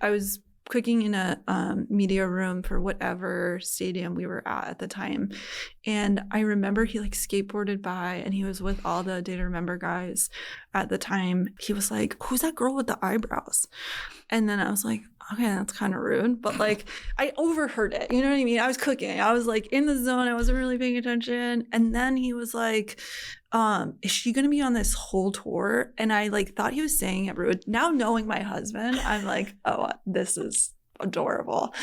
I was cooking in a media room for whatever stadium we were at the time. And I remember he like skateboarded by and he was with all the Day to Remember guys at the time. He was like, who's that girl with the eyebrows? And then I was like, okay, that's kind of rude. But like, I overheard it. You know what I mean? I was cooking. I was like in the zone. I wasn't really paying attention. And then he was like, is she going to be on this whole tour? And I like thought he was saying it rude. Now knowing my husband, I'm like, oh, this is adorable.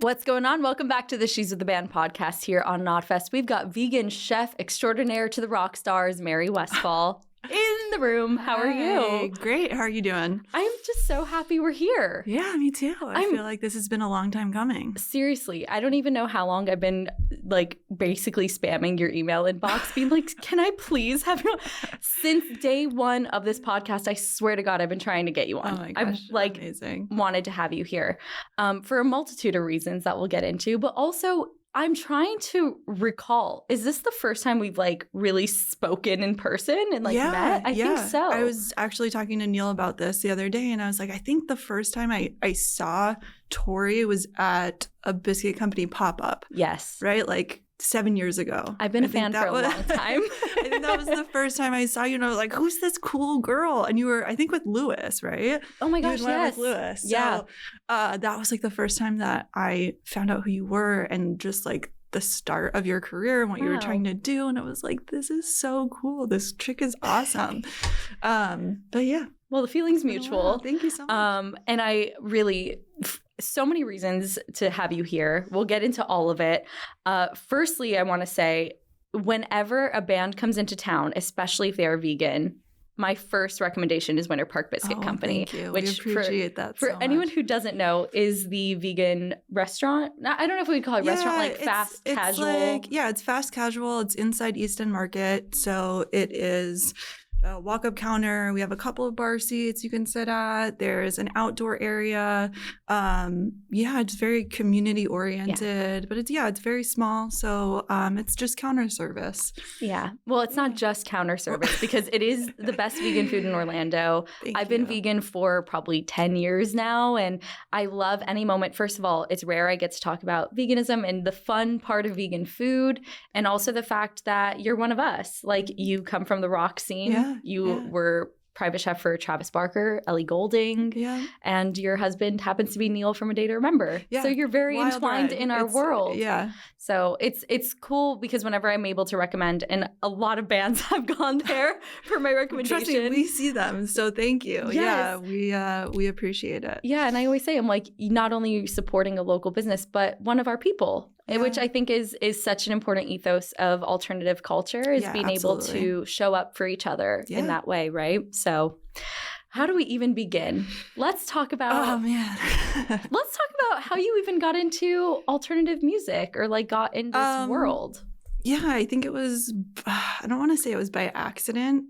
What's going on? Welcome back to the She's with the Band podcast here on Nodfest. We've got vegan chef extraordinaire to the Rockstars, Jamey Westfall, in the room. How are you? Great. How are you doing? I'm just so happy we're here. Yeah, me too. I feel like this has been a long time coming. Seriously, I don't even know how long I've been like basically spamming your email inbox, being like, can I please have you? Since day one of this podcast, I swear to God, I've been trying to get you on. Oh my gosh, I've like amazing. Wanted to have you here for a multitude of reasons that we'll get into, but also I'm trying to recall, is this the first time we've like really spoken in person and like met? I think so. I was actually talking to Neil about this the other day and I was like, I think the first time I saw Tori was at a biscuit company pop-up. Yes. Right? Like 7 years ago. I've been a fan for a long time. I think that was the first time I saw you and I was like, who's this cool girl? And you were, I think, with Lewis, right? Oh my gosh, yes. With Lewis. Yeah. So that was like the first time that I found out who you were and just like the start of your career and what you were trying to do. And it was like, this is so cool. This chick is awesome. But yeah. Well, the feeling's mutual. Thank you so much. And I really... so many reasons to have you here. We'll get into all of it. Firstly, I want to say, whenever a band comes into town, especially if they are vegan, my first recommendation is Winter Park Biscuit Company. Thank you. Which we appreciate that for so anyone much. Who doesn't know, is the vegan restaurant. I don't know if we would call it restaurant, like fast casual. It's fast casual. It's inside East End Market. So it is a walk-up counter. We have a couple of bar seats you can sit at. There's an outdoor area. It's very community oriented, but it's very small. So it's just counter service. Yeah. Well, it's not just counter service because it is the best vegan food in Orlando. I've been vegan for probably 10 years now, and I love any moment. First of all, it's rare I get to talk about veganism and the fun part of vegan food, and also the fact that you're one of us. Like, you come from the rock scene. Yeah. You were private chef for Travis Barker, Ellie Goulding, and your husband happens to be Neil from A Day to Remember. Yeah. So you're very entwined in our world. Yeah. So it's cool because whenever I'm able to recommend, and a lot of bands have gone there for my recommendation. Trust me, we see them. So thank you. Yes. Yeah, we appreciate it. Yeah, and I always say, I'm like, not only are you supporting a local business, but one of our people. Yeah. Which I think is such an important ethos of alternative culture, is being able to show up for each other in that way, right? So how do we even begin? Let's talk about let's talk about how you even got into alternative music, or like got in this world. Yeah, I think it was, I don't want to say it was by accident.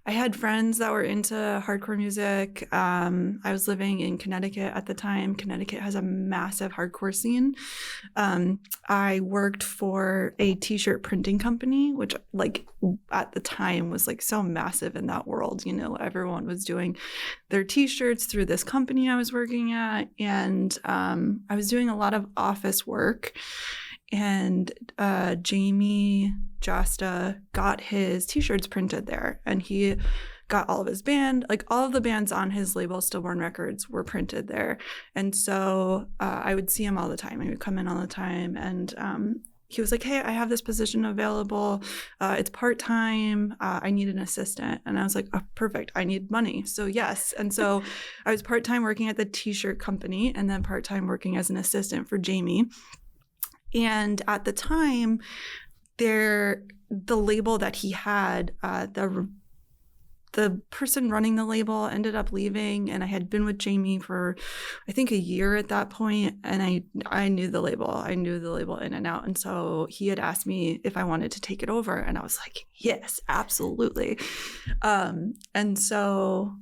I had friends that were into hardcore music. I was living in Connecticut at the time. Connecticut has a massive hardcore scene. I worked for a t-shirt printing company, which like at the time was like so massive in that world. You know, everyone was doing their t-shirts through this company I was working at. And I was doing a lot of office work. And Jamey Jasta got his t-shirts printed there, and he got all of his band, like all of the bands on his label, Stillborn Records, were printed there. And so I would see him all the time. I would come in all the time, and he was like, hey, I have this position available. It's part-time. I need an assistant. And I was like, oh, perfect. I need money. So yes. And so I was part-time working at the t-shirt company, and then part-time working as an assistant for Jamey. And at the time, the label that he had, the person running the label ended up leaving, and I had been with Jamey for, I think, a year at that point, and I knew the label. I knew the label in and out, and so he had asked me if I wanted to take it over, and I was like, yes, absolutely. And so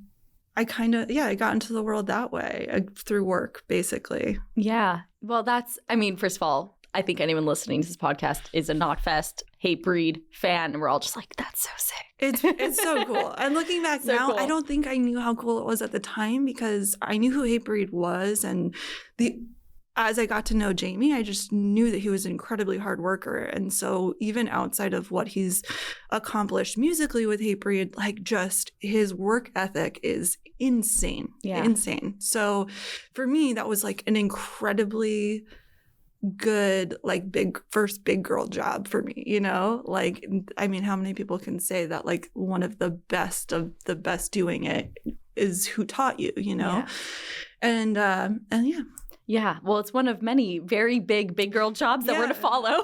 I I got into the world that way, through work, basically. Yeah. Well, first of all, I think anyone listening to this podcast is a Knotfest Hatebreed fan, and we're all just like, that's so sick. It's so cool. And looking back now, cool. I don't think I knew how cool it was at the time because I knew who Hatebreed was, and as I got to know Jamey, I just knew that he was an incredibly hard worker. And so even outside of what he's accomplished musically with Hatebreed, like just his work ethic is insane. Yeah. Insane. So for me, that was like an incredibly good, like first big girl job for me, you know? Like, I mean, how many people can say that like one of the best doing it is who taught you, you know? Yeah. And yeah. Yeah, well, it's one of many very big girl jobs that we're to follow,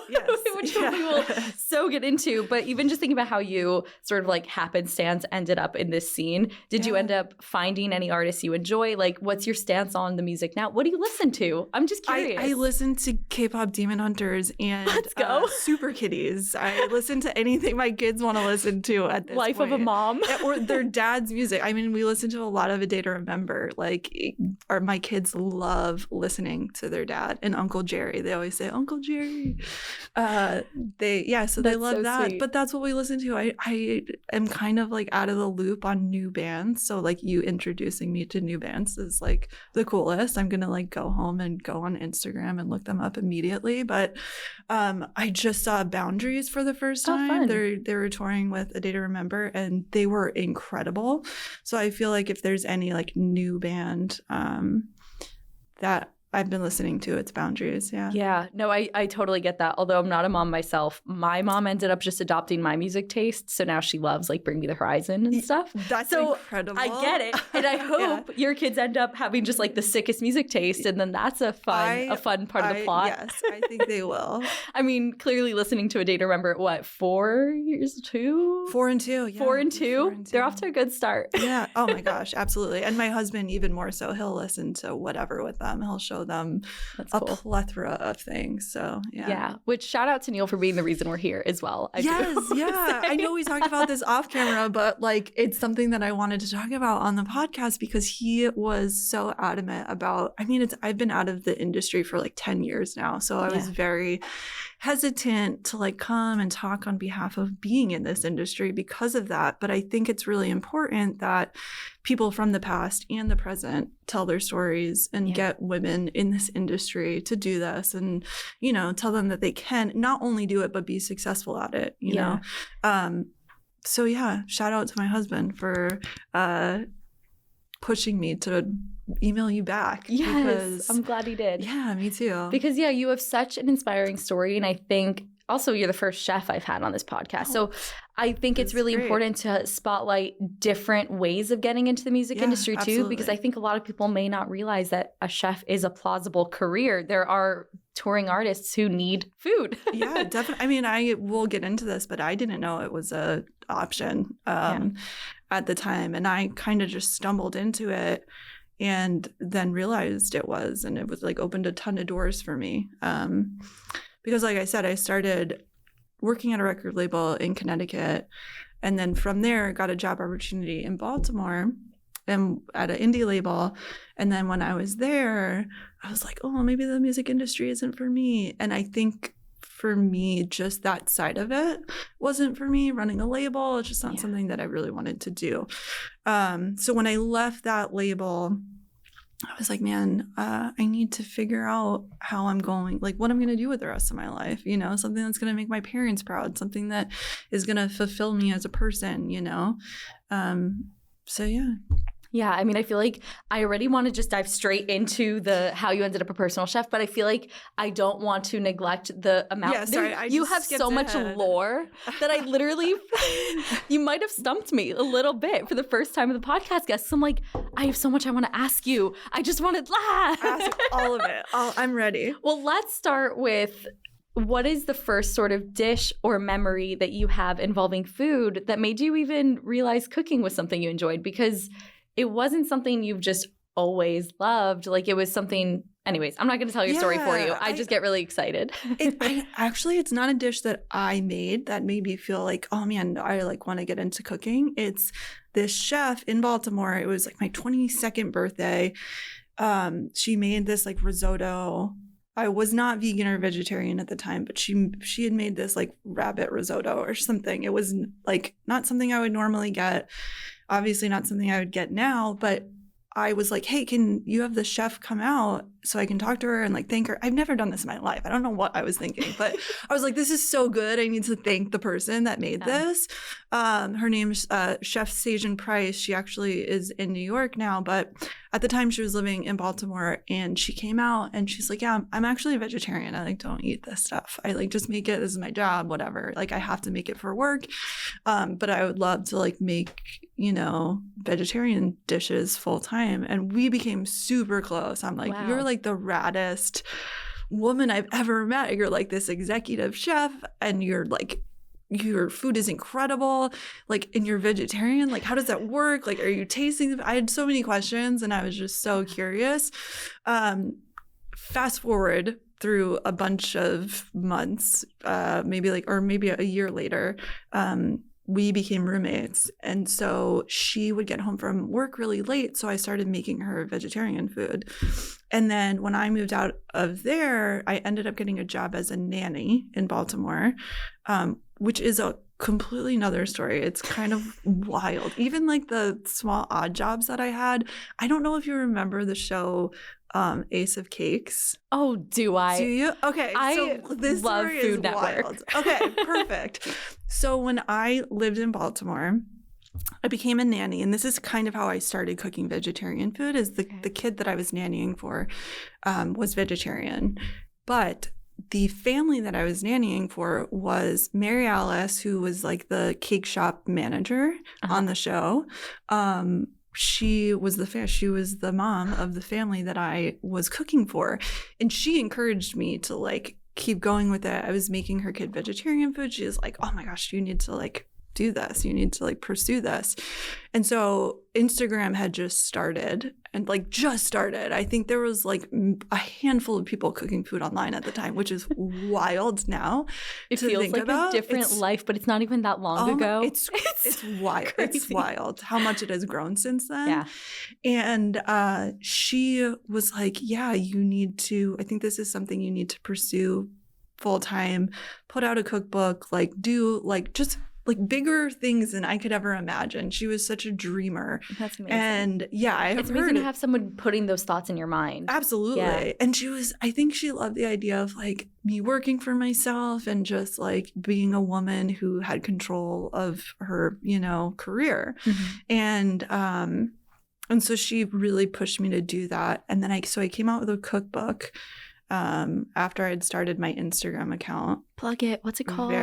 which we will so get into. But even just thinking about how you sort of like happenstance ended up in this scene, did you end up finding any artists you enjoy? Like, what's your stance on the music now? What do you listen to? I'm just curious. I listen to K-pop Demon Hunters and Super Kitties. I listen to anything my kids want to listen to at this Life point. of a mom. Or their dad's music. I mean, we listen to a lot of A Day to Remember. Like, my kids love listening to their dad and Uncle Jerry. They always say Uncle Jerry. So they love that. Sweet. But that's what we listen to. I am kind of like out of the loop on new bands. So like you introducing me to new bands is like the coolest. I'm gonna like go home and go on Instagram and look them up immediately. But I just saw Boundaries for the first time. They were touring with A Day to Remember and they were incredible. So I feel like if there's any like new band that I've been listening to, it's Boundaries. Yeah. No, I totally get that. Although I'm not a mom myself, my mom ended up just adopting my music taste. So now she loves like Bring Me the Horizon and stuff. That's incredible. I get it. And I hope your kids end up having just like the sickest music taste. And then that's a fun part of the plot. Yes, I think they will. I mean, clearly listening to A Day to Remember at what, 4 years, 2? 4 and 2. Yeah. 4 and 2. They're off to a good start. Yeah. Oh my gosh. Absolutely. And my husband even more so. He'll listen to whatever with them. He'll show them plethora of things. So yeah. Which shout out to Neil for being the reason we're here as well. I know we talked about this off camera, but like it's something that I wanted to talk about on the podcast because he was so adamant about. I mean, I've been out of the industry for like 10 years now, so I was very hesitant to like come and talk on behalf of being in this industry because of that. But I think it's really important that people from the past and the present tell their stories and get women in this industry to do this and, you know, tell them that they can not only do it, but be successful at it, you know? So yeah, shout out to my husband for pushing me to email you back. Yes, I'm glad he did. Yeah, me too. Because you have such an inspiring story. And I think also you're the first chef I've had on this podcast. So I think it's really important to spotlight different ways of getting into the music industry too, absolutely. Because I think a lot of people may not realize that a chef is a plausible career. There are touring artists who need food. Yeah, definitely. I mean, I will get into this, but I didn't know it was an option at the time. And I kind of just stumbled into it and then realized it was, and it was like opened a ton of doors for me. Because like I said, I started working at a record label in Connecticut. And then from there, got a job opportunity in Baltimore and at an indie label. And then when I was there, I was like, oh, maybe the music industry isn't for me. And I think for me, just that side of it wasn't for me. Running a label, it's just not something that I really wanted to do. So when I left that label, I was like, man, I need to figure out how I'm going, like what I'm going to do with the rest of my life, you know, something that's going to make my parents proud, something that is going to fulfill me as a person, you know? So yeah. Yeah, I mean, I feel like I already want to just dive straight into how you ended up a personal chef, but I feel like I don't want to neglect the amount. Yeah, sorry, you have so much lore that I literally, you might have stumped me a little bit for the first time of the podcast guests. I'm like, I have so much I want to ask you. I just want to ask all of it. I'm ready. Well, let's start with, what is the first sort of dish or memory that you have involving food that made you even realize cooking was something you enjoyed? Because it wasn't something you've just always loved. Like it was something, anyways, I'm not going to tell your story for you. I just get really excited. It's not a dish that I made that made me feel like, oh man, I like want to get into cooking. It's this chef in Baltimore. It was like my 22nd birthday. She made this like risotto I was not vegan or vegetarian at the time, but she had made this like rabbit risotto or something. It was like not something I would normally get. Obviously not something I would get now, but I was like, hey, can you have the chef come out so I can talk to her and like thank her? I've never done this in my life. I don't know what I was thinking, but I was like, this is so good. I need to thank the person that made this. Her name's Chef Sajan Price. She actually is in New York now, but at the time she was living in Baltimore, and she came out and she's like, yeah, I'm actually a vegetarian. I like don't eat this stuff. I like just make it. This is my job, whatever. Like I have to make it for work. But I would love to like make, you know, vegetarian dishes full time. And we became super close. I'm like, wow, you're like the raddest woman I've ever met. You're like this executive chef, and you're like, your food is incredible. Like, and you're vegetarian. Like, how does that work? Like, are you tasting? I had so many questions, and I was just so curious. Fast forward through a bunch of months, maybe a year later, we became roommates. And so she would get home from work really late. So I started making her vegetarian food. And then when I moved out of there, I ended up getting a job as a nanny in Baltimore, which is a completely another story. It's kind of wild. Even like the small odd jobs that I had. I don't know if you remember the show Ace of Cakes. Oh, do I? Do you? Okay. I so this love story Food is Network. Wild. Okay, perfect. So when I lived in Baltimore, I became a nanny, and this is kind of how I started cooking vegetarian food. Is the kid that I was nannying for was vegetarian, but the family that I was nannying for was Mary Alice, who was like the cake shop manager on the show. She was the mom of the family that I was cooking for, and she encouraged me to like keep going with it. I was making her kid vegetarian food. She was like, "Oh my gosh, you need to like do this. You need to like pursue this." And so Instagram had just started. I think there was like a handful of people cooking food online at the time, which is wild now. It feels like a different life, but it's not even that long ago. It's wild. Crazy. It's wild how much it has grown since then. Yeah. And she was like, yeah, you need to, I think this is something you need to pursue full time, put out a cookbook, like do like just like bigger things than I could ever imagine. She was such a dreamer. That's amazing. And yeah, it's amazing to have someone putting those thoughts in your mind. Absolutely. Yeah. And I think she loved the idea of like me working for myself and just like being a woman who had control of her, you know, career. Mm-hmm. And so she really pushed me to do that. And then I came out with a cookbook after I'd started my Instagram account. Plug it. What's it called?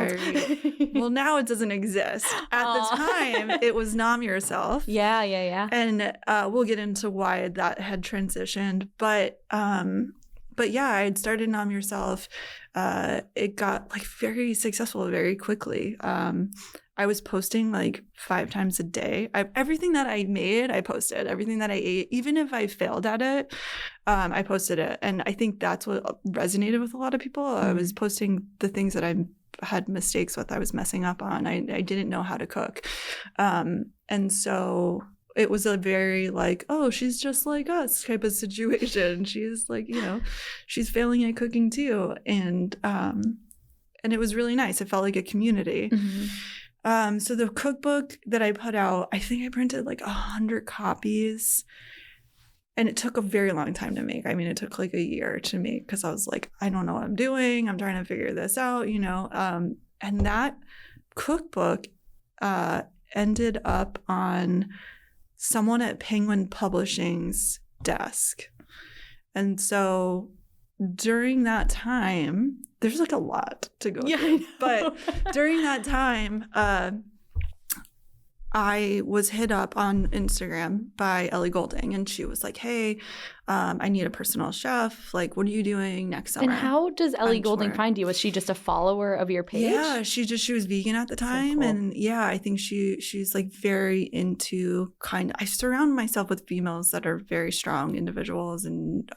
Well, now it doesn't exist. At the time, it was Nom Yourself. Yeah. And we'll get into why that had transitioned. But yeah, I had started Nom Yourself. It got like very successful very quickly. I was posting like 5 times a day. Everything that I made, I posted. Everything that I ate, even if I failed at it, I posted it. And I think that's what resonated with a lot of people. I was posting the things that I had mistakes with, I was messing up on. I didn't know how to cook. And so it was a very like, oh, she's just like us type of situation. She's like, you know, she's failing at cooking too. And it was really nice. It felt like a community. Mm-hmm. So the cookbook that I put out, I think I printed like 100 copies, and it took a very long time to make. I mean, it took like a year to make because I was like, I don't know what I'm doing. I'm trying to figure this out, you know. And that cookbook ended up on someone at Penguin Publishing's desk. And so during that time, there's like a lot to go through. But during that time, I was hit up on Instagram by Ellie Goulding, and she was like, hey, I need a personal chef. Like, what are you doing next summer? And how does Ellie Goulding find you? Was she just a follower of your page? Yeah, she was vegan at the time. So cool. And yeah, I think she's like very into I surround myself with females that are very strong individuals and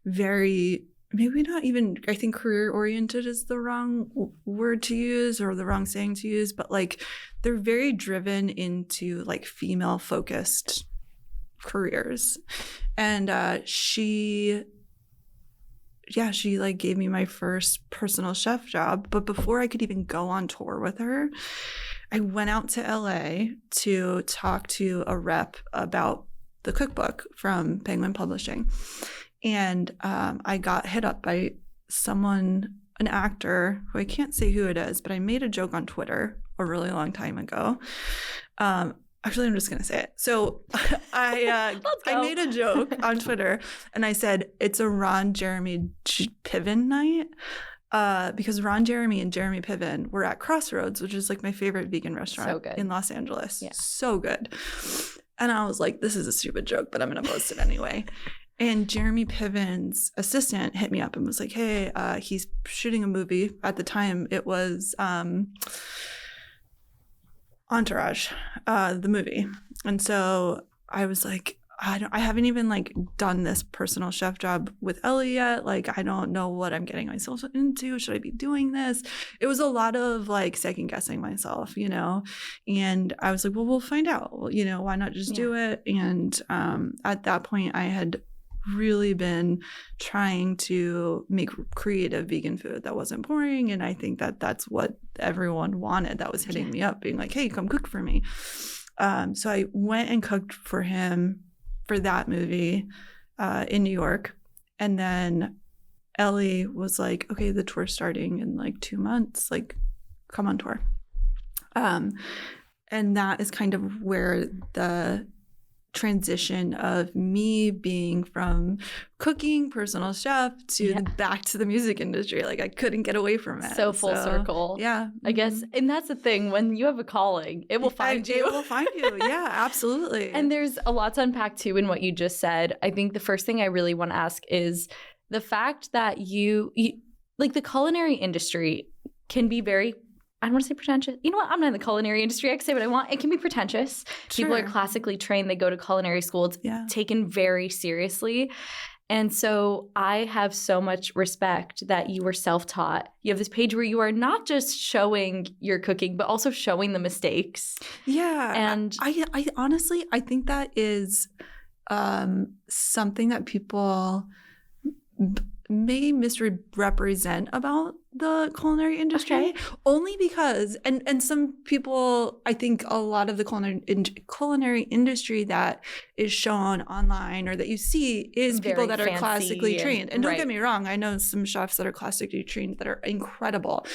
very, maybe not even, I think career oriented is the wrong word to use or the wrong saying to use, but like they're very driven into like female focused careers. And she she like gave me my first personal chef job. But before I could even go on tour with her, I went out to LA to talk to a rep about the cookbook from Penguin Publishing. And I got hit up by someone, an actor, who I can't say who it is, but I made a joke on Twitter a really long time ago. Actually, I'm just going to say it. So I made a joke on Twitter, and I said, it's a Ron Jeremy Piven night, because Ron Jeremy and Jeremy Piven were at Crossroads, which is like my favorite vegan restaurant in Los Angeles. Yeah. So good. And I was like, this is a stupid joke, but I'm going to post it anyway. And Jeremy Piven's assistant hit me up and was like, hey, he's shooting a movie. At the time, it was Entourage, the movie. And so I was like, I haven't even like done this personal chef job with Ellie yet. Like, I don't know what I'm getting myself into. Should I be doing this? It was a lot of like second guessing myself, you know? And I was like, well, we'll find out. Well, you know, why not just do it? And at that point I had really been trying to make creative vegan food that wasn't boring, and I think that that's what everyone wanted that was hitting me up, being like, hey, come cook for me. So I went and cooked for him for that movie in New York, and then Ellie was like, okay, the tour's starting in like 2 months, like come on tour. And that is kind of where the transition of me being from cooking, personal chef, to back to the music industry. Like I couldn't get away from it. So full circle. Yeah. I guess. And that's the thing. When you have a calling, it will find you. It will find you. Yeah, absolutely. And there's a lot to unpack too in what you just said. I think the first thing I really want to ask is the fact that you like the culinary industry can be very, I don't want to say pretentious. You know what? I'm not in the culinary industry. I can say what I want. It can be pretentious. Sure. People are classically trained. They go to culinary school. It's taken very seriously. And so I have so much respect that you were self-taught. You have this page where you are not just showing your cooking, but also showing the mistakes. Yeah. And I honestly, I think that is something that people may misrepresent about the culinary industry, only because, and some people, I think a lot of the culinary industry that is shown online or that you see is very people that are classically trained. And don't get me wrong, I know some chefs that are classically trained that are incredible.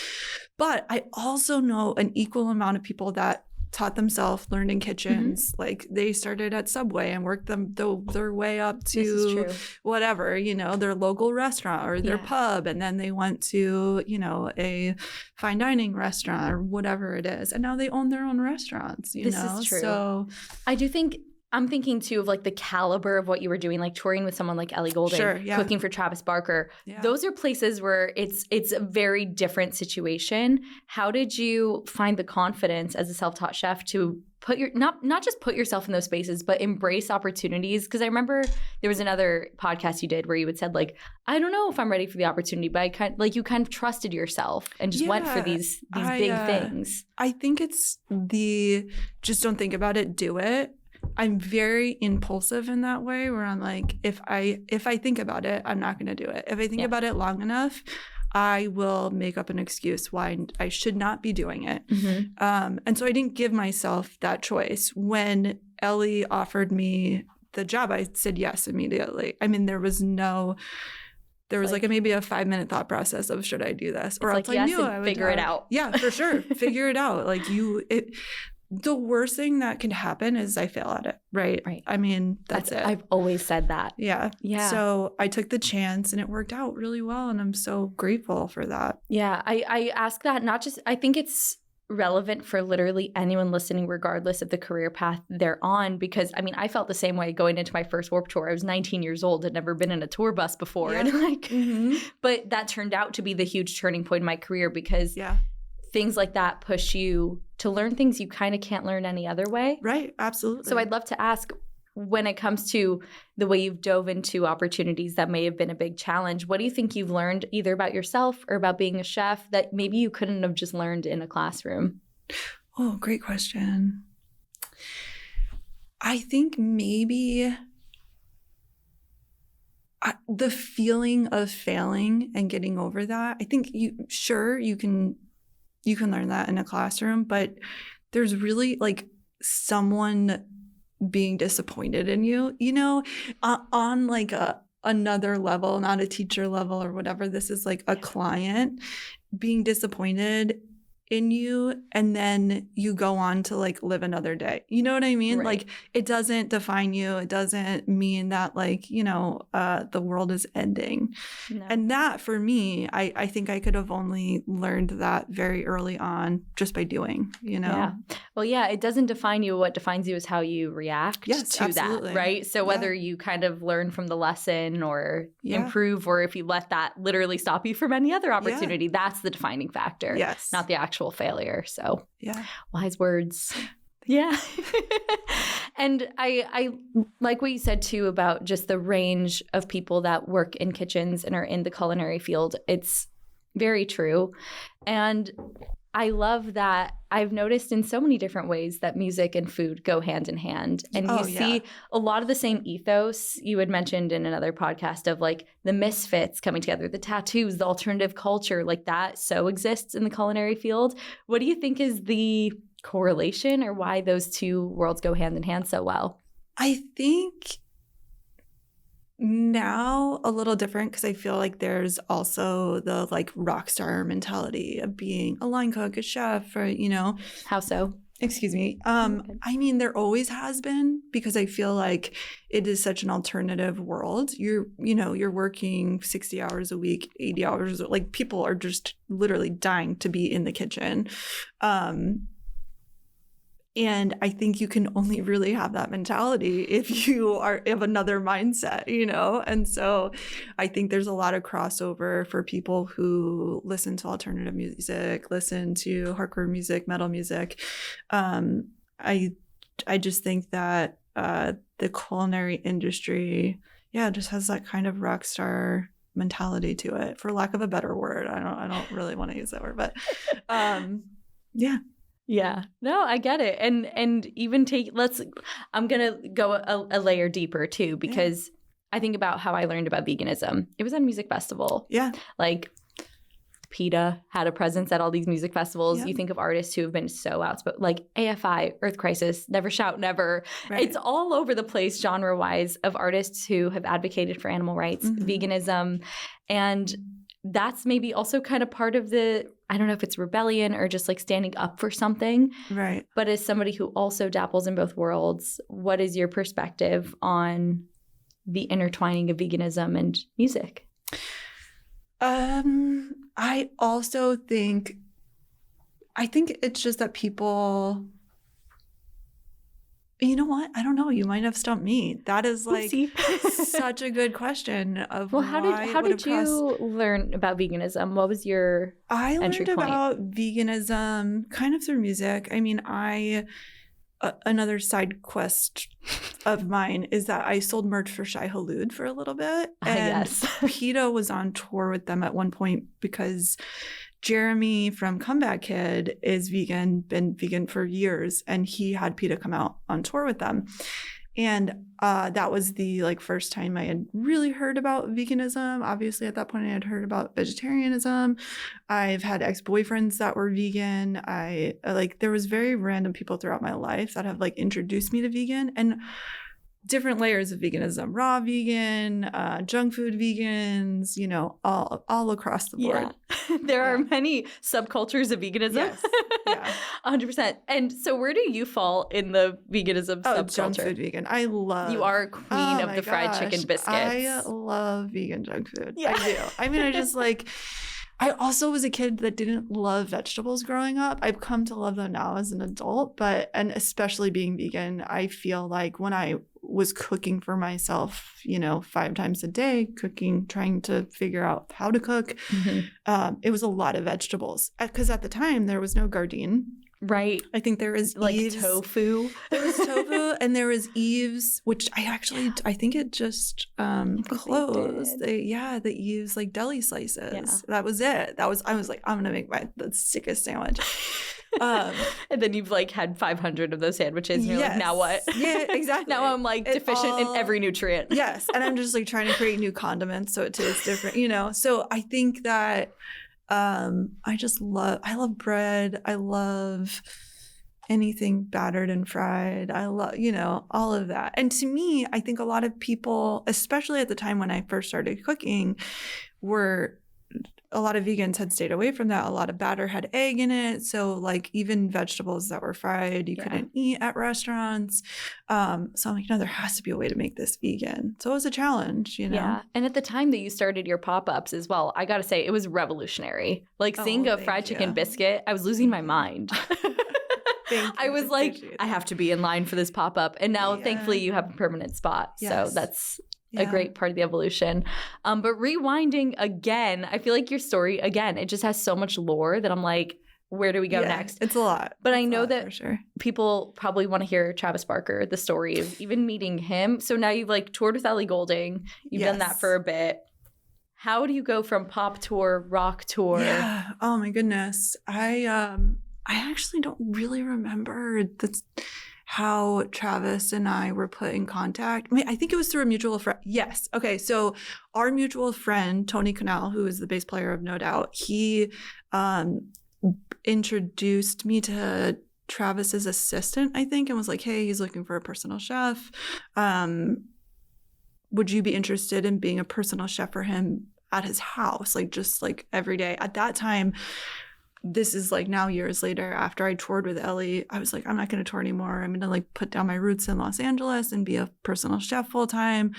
But I also know an equal amount of people that taught themselves, learned in kitchens. Like they started at Subway and worked their way up to whatever, you know, their local restaurant or their pub. And then they went to, you know, a fine dining restaurant or whatever it is. And now they own their own restaurants, you know? This is true. So I do think I'm thinking too of like the caliber of what you were doing, like touring with someone like Ellie Goulding, cooking for Travis Barker. Yeah. Those are places where it's a very different situation. How did you find the confidence as a self-taught chef to put your not just put yourself in those spaces, but embrace opportunities? Because I remember there was another podcast you did where you had said like, I don't know if I'm ready for the opportunity, but you kind of trusted yourself and just went for these big things. I think it's just don't think about it, do it. I'm very impulsive in that way where I'm like, if I think about it, I'm not going to do it. If I think about it long enough, I will make up an excuse why I should not be doing it. And so I didn't give myself that choice. When Ellie offered me the job, I said yes immediately. I mean, there was like maybe a 5-minute thought process of should I do this? Or else I knew I would figure it out. Yeah, for sure. Figure it out. Like the worst thing that can happen is I fail at it, right? I mean, that's it. I've always said that. Yeah. So I took the chance and it worked out really well. And I'm so grateful for that. Yeah. I ask that not just, I think it's relevant for literally anyone listening, regardless of the career path they're on. Because I mean, I felt the same way going into my first Warped Tour. I was 19 years old, had never been in a tour bus before. And but that turned out to be the huge turning point in my career because things like that push you to learn things you kind of can't learn any other way. Right. Absolutely. So I'd love to ask, when it comes to the way you've dove into opportunities that may have been a big challenge, what do you think you've learned either about yourself or about being a chef that maybe you couldn't have just learned in a classroom? Oh, great question. I think maybe the feeling of failing and getting over that, I think you can learn that in a classroom, but there's really like someone being disappointed in you, on like another level, not a teacher level or whatever. This is like a client being disappointed in you, and then you go on to like live another day. You know what I mean? Right. Like it doesn't define you. It doesn't mean that like, the world is ending. No. And that for me, I think I could have only learned that very early on just by doing, Yeah. Well, yeah, it doesn't define you. What defines you is how you react to absolutely. That, right? So whether you kind of learn from the lesson or improve, or if you let that literally stop you from any other opportunity, that's the defining factor. Yes. Not the actual failure. So wise words. Yeah. And I like what you said too about just the range of people that work in kitchens and are in the culinary field. It's very true. And I love that I've noticed in so many different ways that music and food go hand in hand. And you see a lot of the same ethos you had mentioned in another podcast of like the misfits coming together, the tattoos, the alternative culture, like that so exists in the culinary field. What do you think is the correlation or why those two worlds go hand in hand so well? I think now a little different because I feel like there's also the like rock star mentality of being a line cook, a chef, or How so? Excuse me. I mean, there always has been, because I feel like it is such an alternative world. You're working 60 hours a week, 80 hours, like people are just literally dying to be in the kitchen. And I think you can only really have that mentality if you have another mindset, And so I think there's a lot of crossover for people who listen to alternative music, listen to hardcore music, metal music. I just think that the culinary industry, just has that kind of rock star mentality to it, for lack of a better word. I don't really want to use that word, but yeah. Yeah, no, I get it. And even I'm going to go a layer deeper too, because I think about how I learned about veganism. It was at a music festival. Yeah. Like PETA had a presence at all these music festivals. You think of artists who have been so outspoken, like AFI, Earth Crisis, Never Shout Never. Right. It's all over the place genre-wise of artists who have advocated for animal rights, veganism, and that's maybe also kind of part of I don't know if it's rebellion or just like standing up for something. Right. But as somebody who also dabbles in both worlds, what is your perspective on the intertwining of veganism and music? I also think it's just that people, you know what? I don't know. You might have stumped me. That is like such a good question. How did you learn about veganism? What was your entry point? I learned about veganism kind of through music. I mean, another side quest of mine is that I sold merch for Shai Hulud for a little bit. And PETA was on tour with them at one point because Jeremy from Comeback Kid is vegan, been vegan for years, and he had PETA come out on tour with them. And that was the first time I had really heard about veganism. Obviously, at that point, I had heard about vegetarianism. I've had ex-boyfriends that were vegan. There was very random people throughout my life that have introduced me to vegan, and different layers of veganism, raw vegan, junk food vegans, all across the board. Yeah. There are many subcultures of veganism. Yes. Yeah. 100%. And so where do you fall in the veganism subculture? Junk food vegan. You are a queen of the fried chicken biscuits. I love vegan junk food. Yeah. I do. I mean, I also was a kid that didn't love vegetables growing up. I've come to love them now as an adult, and especially being vegan, I feel like when I was cooking for myself, 5 times a day, trying to figure out how to cook, it was a lot of vegetables. Because at the time, there was no Gardein. Right. I think there was Eve's. Tofu. There was tofu and there was Eve's, which I think it just closed. The Eve's deli slices. Yeah. That was it. I was like, I'm going to make the sickest sandwich. And then you've like had 500 of those sandwiches. And you're like, now what? Yeah, exactly. Now I'm like deficient in every nutrient. Yes. And I'm just like trying to create new condiments so it tastes different, you know? So I think that I love bread. I love anything battered and fried. I love, you know, all of that. And to me, I think a lot of people, especially at the time when I first started cooking, a lot of vegans had stayed away from that. A lot of batter had egg in it. So like even vegetables that were fried, you couldn't eat at restaurants. So I'm like, no, there has to be a way to make this vegan. So it was a challenge, you know? Yeah. And at the time that you started your pop-ups as well, I got to say, it was revolutionary. Like seeing a fried chicken biscuit, I was losing my mind. I was like, I have to be in line for this pop-up. And now, thankfully, you have a permanent spot. Yes. So that's a great part of the evolution. But rewinding again, I feel like your story, again, it just has so much lore that I'm like, where do we go next? It's a lot. But I know that people probably want to hear Travis Barker, the story of even meeting him. So now you've like toured with Ellie Goulding. You've done that for a bit. How do you go from pop tour, rock tour? Yeah. Oh, my goodness. I actually don't really remember how Travis and I were put in contact. I mean, I think it was through a mutual friend. Yes. Okay. So our mutual friend, Tony Canal, who is the bass player of No Doubt, he introduced me to Travis's assistant, I think, and was like, hey, he's looking for a personal chef. Would you be interested in being a personal chef for him at his house? Like just like every day. At that time, this is like now years later after I toured with Ellie, I was like, I'm not going to tour anymore. I'm going to like put down my roots in Los Angeles and be a personal chef full time.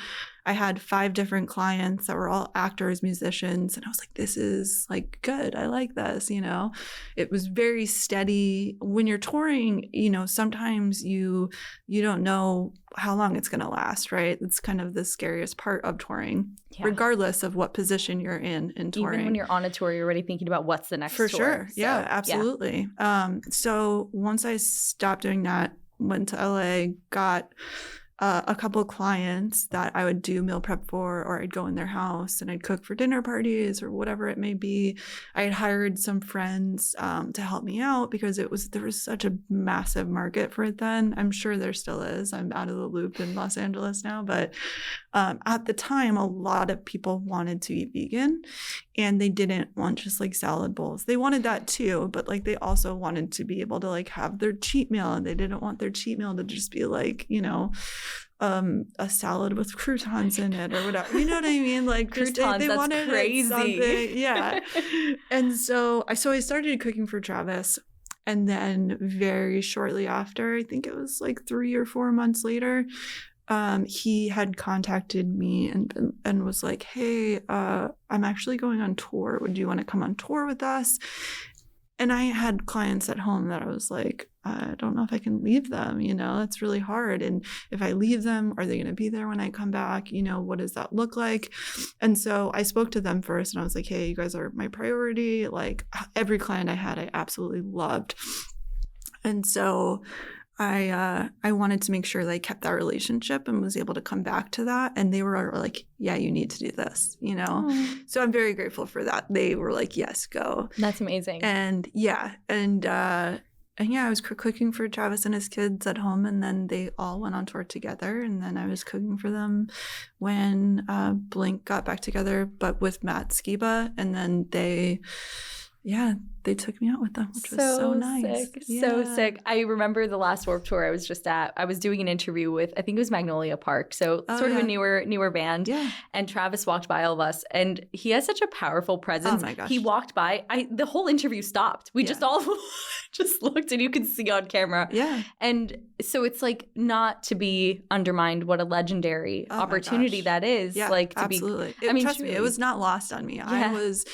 I had 5 different clients that were all actors, musicians. And I was like, this is like good. I like this, you know. It was very steady. When you're touring, you know, sometimes you don't know how long it's going to last, right? It's kind of the scariest part of touring, regardless of what position you're in touring. Even when you're on a tour, you're already thinking about what's the next tour. For sure. So, yeah, absolutely. Yeah. So once I stopped doing that, went to LA, got a couple of clients that I would do meal prep for, or I'd go in their house and I'd cook for dinner parties or whatever it may be. I had hired some friends to help me out because there was such a massive market for it then. I'm sure there still is. I'm out of the loop in Los Angeles now, but at the time, a lot of people wanted to eat vegan, and they didn't want just like salad bowls. They wanted that too, but like they also wanted to be able to like have their cheat meal, and they didn't want their cheat meal to just be like, you know, a salad with croutons in it or whatever. You know what I mean? Like croutons, they wanted crazy. Something. Yeah. And so I started cooking for Travis. And then very shortly after, I think it was like 3 or 4 months later, he had contacted me and was like, hey, I'm actually going on tour. Would you want to come on tour with us? And I had clients at home that I was like, I don't know if I can leave them, you know, that's really hard. And if I leave them, are they going to be there when I come back? You know, what does that look like? And so I spoke to them first and I was like, hey, you guys are my priority. Like every client I had, I absolutely loved. And so I wanted to make sure that I kept that relationship and was able to come back to that. And they were like, yeah, you need to do this, you know? Aww. So I'm very grateful for that. They were like, yes, go. That's amazing. And yeah. And yeah, I was cooking for Travis and his kids at home, and then they all went on tour together. And then I was cooking for them when Blink got back together, but with Matt Skiba. And then they took me out with them, which was so nice. Sick. Yeah. So sick. I remember the last Warped Tour I was just at. I was doing an interview with, I think it was Magnolia Park, so sort of a newer band. Yeah. And Travis walked by all of us, and he has such a powerful presence. Oh my gosh. He walked by. The whole interview stopped. We just all just looked, and you could see on camera. Yeah. And so it's like not to be undermined what a legendary opportunity that is. Yeah, like to absolutely. Be. Trust me, it was not lost on me. Yeah. I was,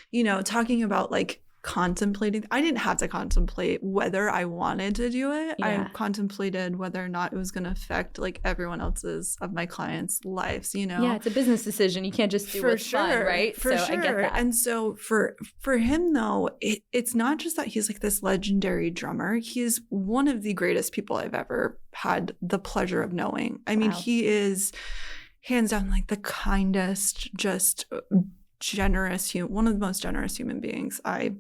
you know, talking about like contemplating. I didn't have to contemplate whether I wanted to do it. Yeah. I contemplated whether or not it was going to affect like everyone else's of my clients' lives, you know? Yeah, it's a business decision. You can't just do what's fun, right? For sure. I get that. And so for him though, it's not just that he's like this legendary drummer. He's one of the greatest people I've ever had the pleasure of knowing. I mean, he is hands down like the kindest, just generous, one of the most generous human beings I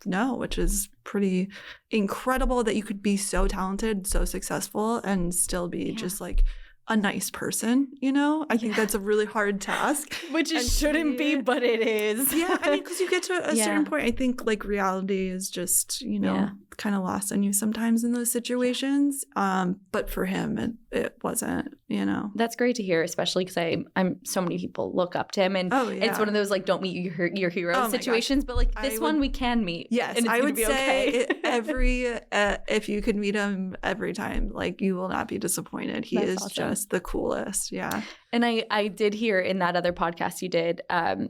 no, which is pretty incredible that you could be so talented, so successful, and still be just like a nice person, you know? I think that's a really hard task. Which it shouldn't be, but it is. Yeah, I mean, because you get to a certain point, I think like reality is just, you know, kind of lost on you sometimes in those situations. But for him, it wasn't, you know. That's great to hear, especially because I'm so many people look up to him. And it's one of those like don't meet your hero situations, but like this one we can meet. Yes, and it's I would be say if you could meet him every time, like you will not be disappointed. He is just the coolest. Yeah. And I did hear in that other podcast you did,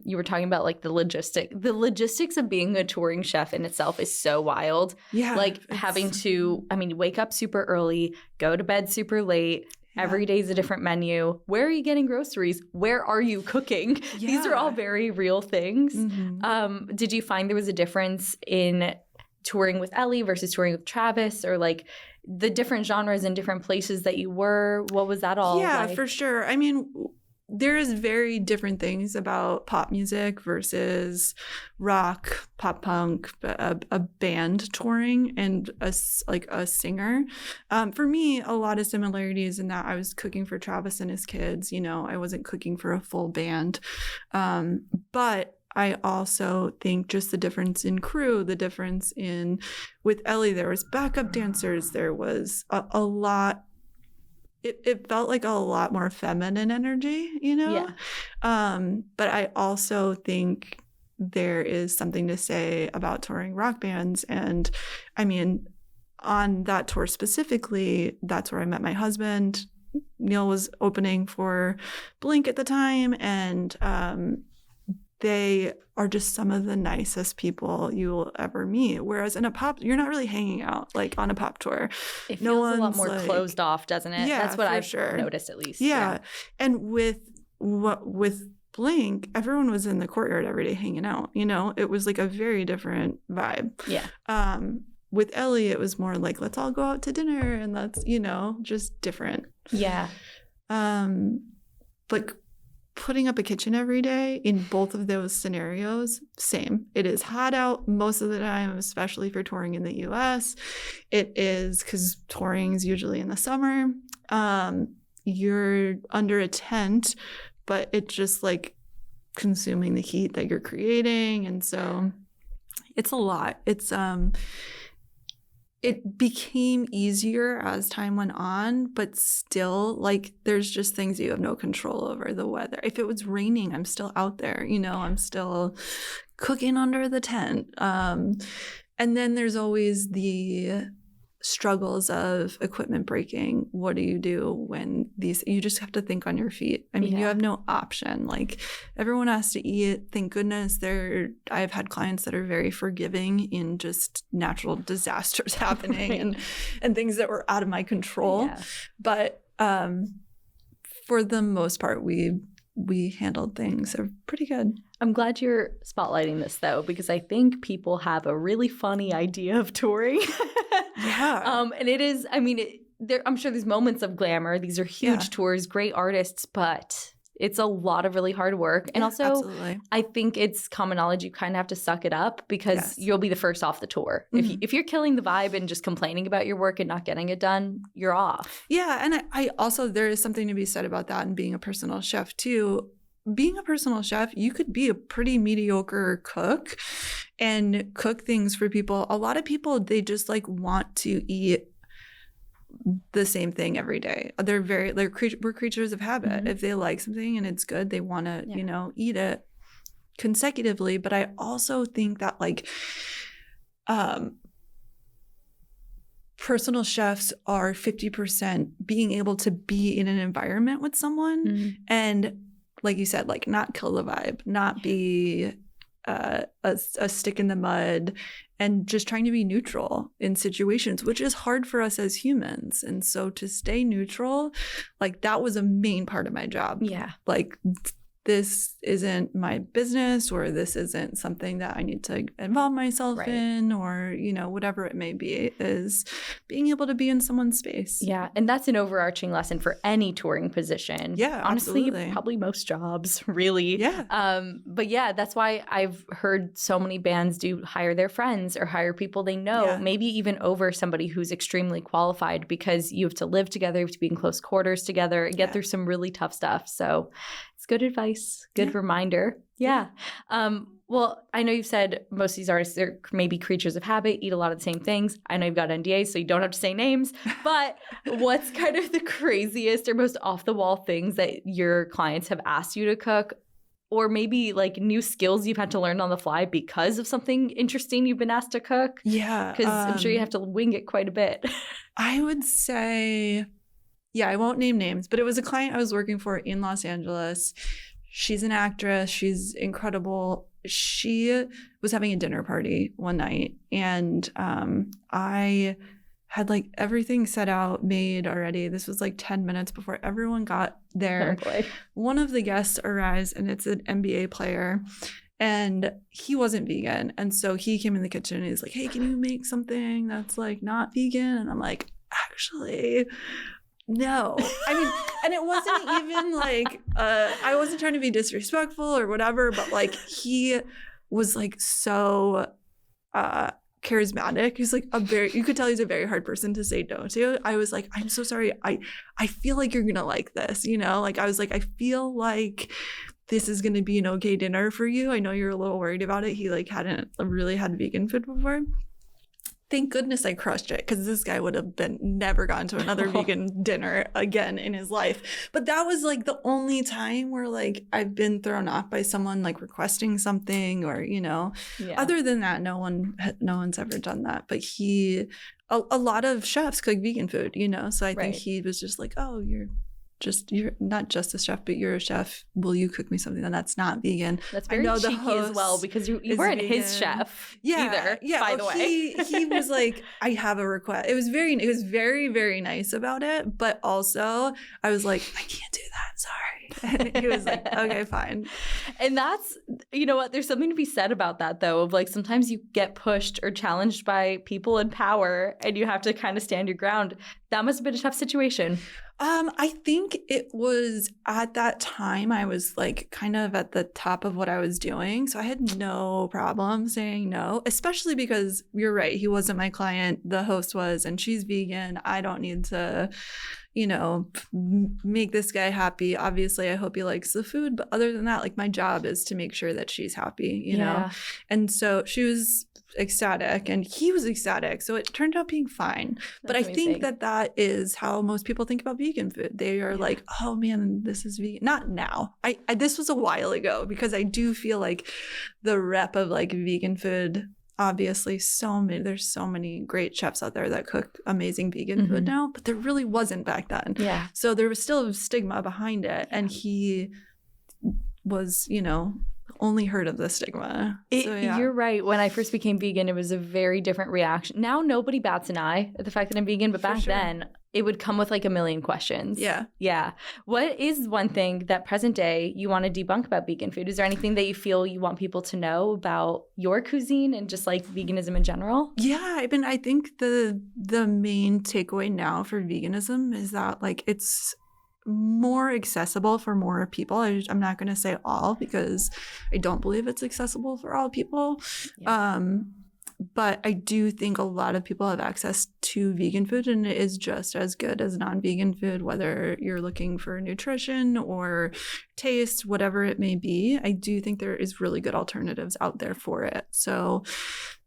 you were talking about like the logistics of being a touring chef in itself is so wild. Yeah. Like having to, wake up super early, go to bed super late. Yeah. Every day is a different menu. Where are you getting groceries? Where are you cooking? Yeah. These are all very real things. Mm-hmm. Did you find there was a difference in touring with Ellie versus touring with Travis, or like the different genres and different places that you were? What was that all like? Yeah, for sure. I mean, there is very different things about pop music versus rock, pop punk, a band touring, and a singer. For me, a lot of similarities in that I was cooking for Travis and his kids. You know, I wasn't cooking for a full band. But I also think just the difference in crew, the difference in with Ellie, there was backup dancers. There was a lot. It felt like a lot more feminine energy, you know? Yeah. But I also think there is something to say about touring rock bands. And I mean, on that tour specifically, that's where I met my husband. Neil was opening for Blink at the time. And they are just some of the nicest people you will ever meet. Whereas in a pop, you're not really hanging out like on a pop tour. It feels a lot more closed off, doesn't it? Yeah, that's what I've noticed at least. Yeah. And with Blink, everyone was in the courtyard every day hanging out. You know, it was like a very different vibe. Yeah. With Ellie, it was more like, let's all go out to dinner, and that's, you know, just different. Yeah. Like putting up a kitchen every day in both of those scenarios, same. It is hot out most of the time, especially for touring in the US. It is because touring is usually in the summer. You're under a tent, but it's just like consuming the heat that you're creating. And so it's a lot. It became easier as time went on, but still, like, there's just things you have no control over. The weather. If it was raining, I'm still out there, you know, I'm still cooking under the tent. And then there's always the struggles of equipment breaking. What do you do when you just have to think on your feet? I mean, you have no option. Like, everyone has to eat. Thank goodness I've had clients that are very forgiving in just natural disasters happening and things that were out of my control. Yeah. But for the most part, we handled things pretty good. I'm glad you're spotlighting this, though, because I think people have a really funny idea of touring. Yeah. And it is, I'm sure there's moments of glamour. These are huge tours, great artists, but it's a lot of really hard work. And also, absolutely. I think it's common knowledge you kind of have to suck it up because you'll be the first off the tour. Mm-hmm. If you're killing the vibe and just complaining about your work and not getting it done, you're off. Yeah. And I also, there is something to be said about that and being a personal chef, too. Being a personal chef, you could be a pretty mediocre cook and cook things for people. A lot of people, they just like want to eat the same thing every day. We're creatures of habit. Mm-hmm. If they like something and it's good, they want to, you know, eat it consecutively. But I also think that like personal chefs are 50% being able to be in an environment with someone and, like you said, like not kill the vibe, not be a stick in the mud, and just trying to be neutral in situations, which is hard for us as humans. And so to stay neutral, like that was a main part of my job. Yeah. Like this isn't my business, or this isn't something that I need to involve myself in, or, you know, whatever it may be, is being able to be in someone's space. Yeah. And that's an overarching lesson for any touring position. Yeah, honestly, absolutely. Probably most jobs, really. Yeah. But yeah, that's why I've heard so many bands do hire their friends or hire people they know, maybe even over somebody who's extremely qualified, because you have to live together, you have to be in close quarters together, and get through some really tough stuff. So it's good advice, good reminder. Yeah. Well, I know you've said most of these artists are maybe creatures of habit, eat a lot of the same things. I know you've got NDAs, so you don't have to say names. But what's kind of the craziest or most off-the-wall things that your clients have asked you to cook? Or maybe like new skills you've had to learn on the fly because of something interesting you've been asked to cook? Yeah. Because I'm sure you have to wing it quite a bit. I would say, I won't name names, but it was a client I was working for in Los Angeles. She's an actress. She's incredible. She was having a dinner party one night, and I had like everything set out, made already. This was like 10 minutes before everyone got there. Oh boy. One of the guests arrives, and it's an NBA player, and he wasn't vegan. And so he came in the kitchen and he's like, hey, can you make something that's like not vegan? And I'm like, actually, no. I mean, and it wasn't even like, I wasn't trying to be disrespectful or whatever, but like he was like so charismatic. He's like you could tell he's a very hard person to say no to. I was like, I'm so sorry. I feel like you're gonna like this, you know? Like I was like, I feel like this is gonna be an okay dinner for you. I know you're a little worried about it. He like hadn't really had vegan food before. Thank goodness I crushed it, because this guy would have never gone to another vegan dinner again in his life. But that was like the only time where like I've been thrown off by someone like requesting something, or, you know, other than that, no one's ever done that. But a lot of chefs cook vegan food, you know, so I think he was just like, oh, you're not just a chef, but you're a chef. Will you cook me something that's not vegan? That's very cheeky as well, because you weren't vegan. His chef either. Yeah, by the way, he was like, I have a request. It was very, very nice about it, but also I was like, I can't do that. Sorry. And he was like, okay, fine. And that's, you know what? There's something to be said about that, though. Of like sometimes you get pushed or challenged by people in power, and you have to kind of stand your ground. That must have been a tough situation. I think it was at that time I was like kind of at the top of what I was doing. So I had no problem saying no, especially because you're right. He wasn't my client. The host was, and she's vegan. I don't need to, you know, make this guy happy. Obviously, I hope he likes the food. But other than that, like my job is to make sure that she's happy, you know? And so she was ecstatic and he was ecstatic, so it turned out being fine. But I think that is how most people think about vegan food. They are like, oh man, this is vegan. Not now. I this was a while ago, because I do feel like the rep of like vegan food, obviously there's so many great chefs out there that cook amazing vegan food now, but there really wasn't back then. So there was still a stigma behind it, and he was, you know, only heard of the stigma. You're right. When I first became vegan, it was a very different reaction. Now nobody bats an eye at the fact that I'm vegan, but back then it would come with like a million questions. Yeah. What is one thing that present day you want to debunk about vegan food? Is there anything that you feel you want people to know about your cuisine and just like veganism in general? Yeah, I think the main takeaway now for veganism is that like it's more accessible for more people. I'm not going to say all, because I don't believe it's accessible for all people. But I do think a lot of people have access to vegan food, and it is just as good as non-vegan food, whether you're looking for nutrition or taste, whatever it may be. I do think there is really good alternatives out there for it. So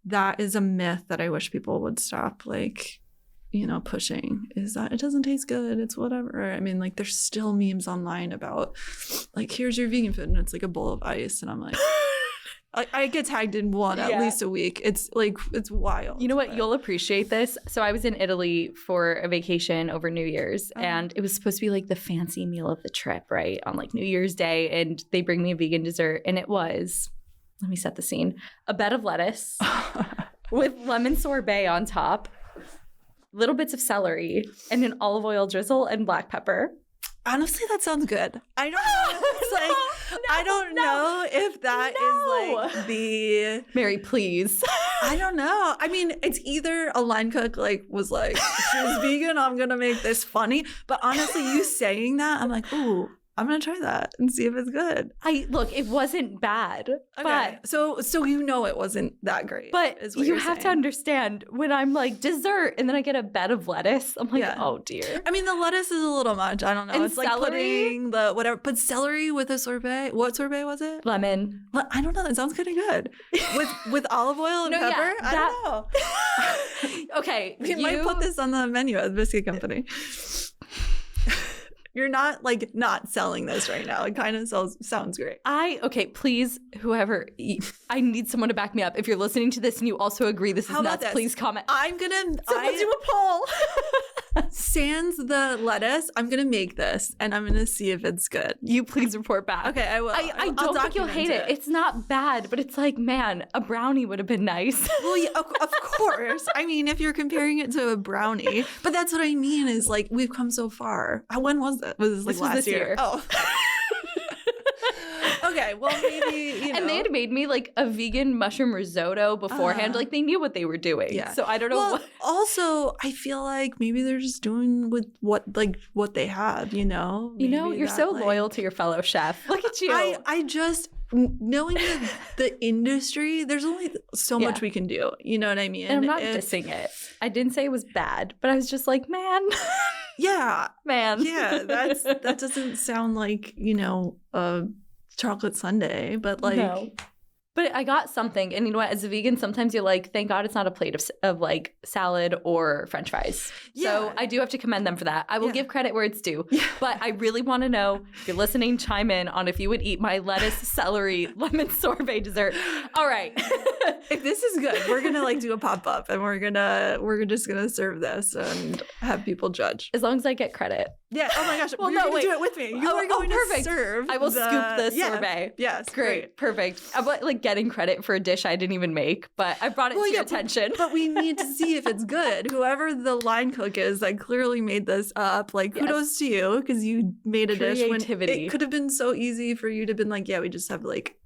that is a myth that I wish people would stop, like, you know, pushing, is that it doesn't taste good, it's whatever. I mean, like, there's still memes online about like, here's your vegan food, and it's like a bowl of ice, and I'm like I get tagged in one at least a week. It's like, it's wild. You know what? You'll appreciate this. So I was in Italy for a vacation over New Year's, and it was supposed to be like the fancy meal of the trip, right? On like New Year's Day, and they bring me a vegan dessert, and it was, let me set the scene, a bed of lettuce with lemon sorbet on top, little bits of celery, and an olive oil drizzle and black pepper. Honestly, that sounds good. I don't know. It's like, I don't know if that is like the Mary, please. I don't know. I mean, it's either a line cook like was like, she's vegan, I'm gonna make this funny. But honestly, you saying that, I'm like, ooh, I'm gonna try that and see if it's good. Look, it wasn't bad. Okay. But so you know it wasn't that great. But you have to understand, when I'm like dessert and then I get a bed of lettuce, I'm like, oh dear. I mean, the lettuce is a little much. I don't know. And it's celery? like putting the whatever. But celery with a sorbet. What sorbet was it? Lemon. I don't know. That sounds kind of good. With olive oil and pepper? Yeah, I don't know. Okay. We might put this on the menu at the Biscuit Company. You're not not selling this right now. It kind of sounds great. Okay, please, whoever, I need someone to back me up. If you're listening to this and you also agree this is nuts, please comment. I'm gonna do a poll. Sans the lettuce, I'm gonna make this and I'm gonna see if it's good. You please report back. Okay, I will. I don't think you'll hate it. It's not bad, but it's like, man, a brownie would have been nice. Well, yeah, of course. I mean, if you're comparing it to a brownie, but that's what I mean is like we've come so far. When was it? Was this like last year? Oh. Okay, well maybe, And they had made me like a vegan mushroom risotto beforehand. Like they knew what they were doing. Yeah. So I don't know what. Also, I feel like maybe they're just doing with what they have, you know? Maybe you're so loyal to your fellow chef. Look at you. I just, knowing the industry, there's only so much we can do. You know what I mean? And I'm not dissing it. I didn't say it was bad, but I was just like, man. Yeah. Man. Yeah, that doesn't sound like, a chocolate sundae, but like. No. But I got something, and you know what? As a vegan, sometimes you're like, thank God it's not a plate of like salad or French fries. Yeah. So I do have to commend them for that. I will give credit where it's due. Yeah. But I really want to know, if you're listening, chime in on if you would eat my lettuce, celery, lemon sorbet dessert. All right. If this is good, we're gonna like do a pop-up, and we're just gonna serve this and have people judge. As long as I get credit. Yeah. Oh my gosh. Well, you're gonna do it with me. You are going to serve. I will scoop the sorbet. Yes. Great. Perfect. I'm like getting credit for a dish I didn't even make, but I brought it to your attention. But we need to see if it's good. Whoever the line cook is that clearly made this up, like kudos to you, because you made a dish when it could have been so easy for you to have been like, yeah, we just have like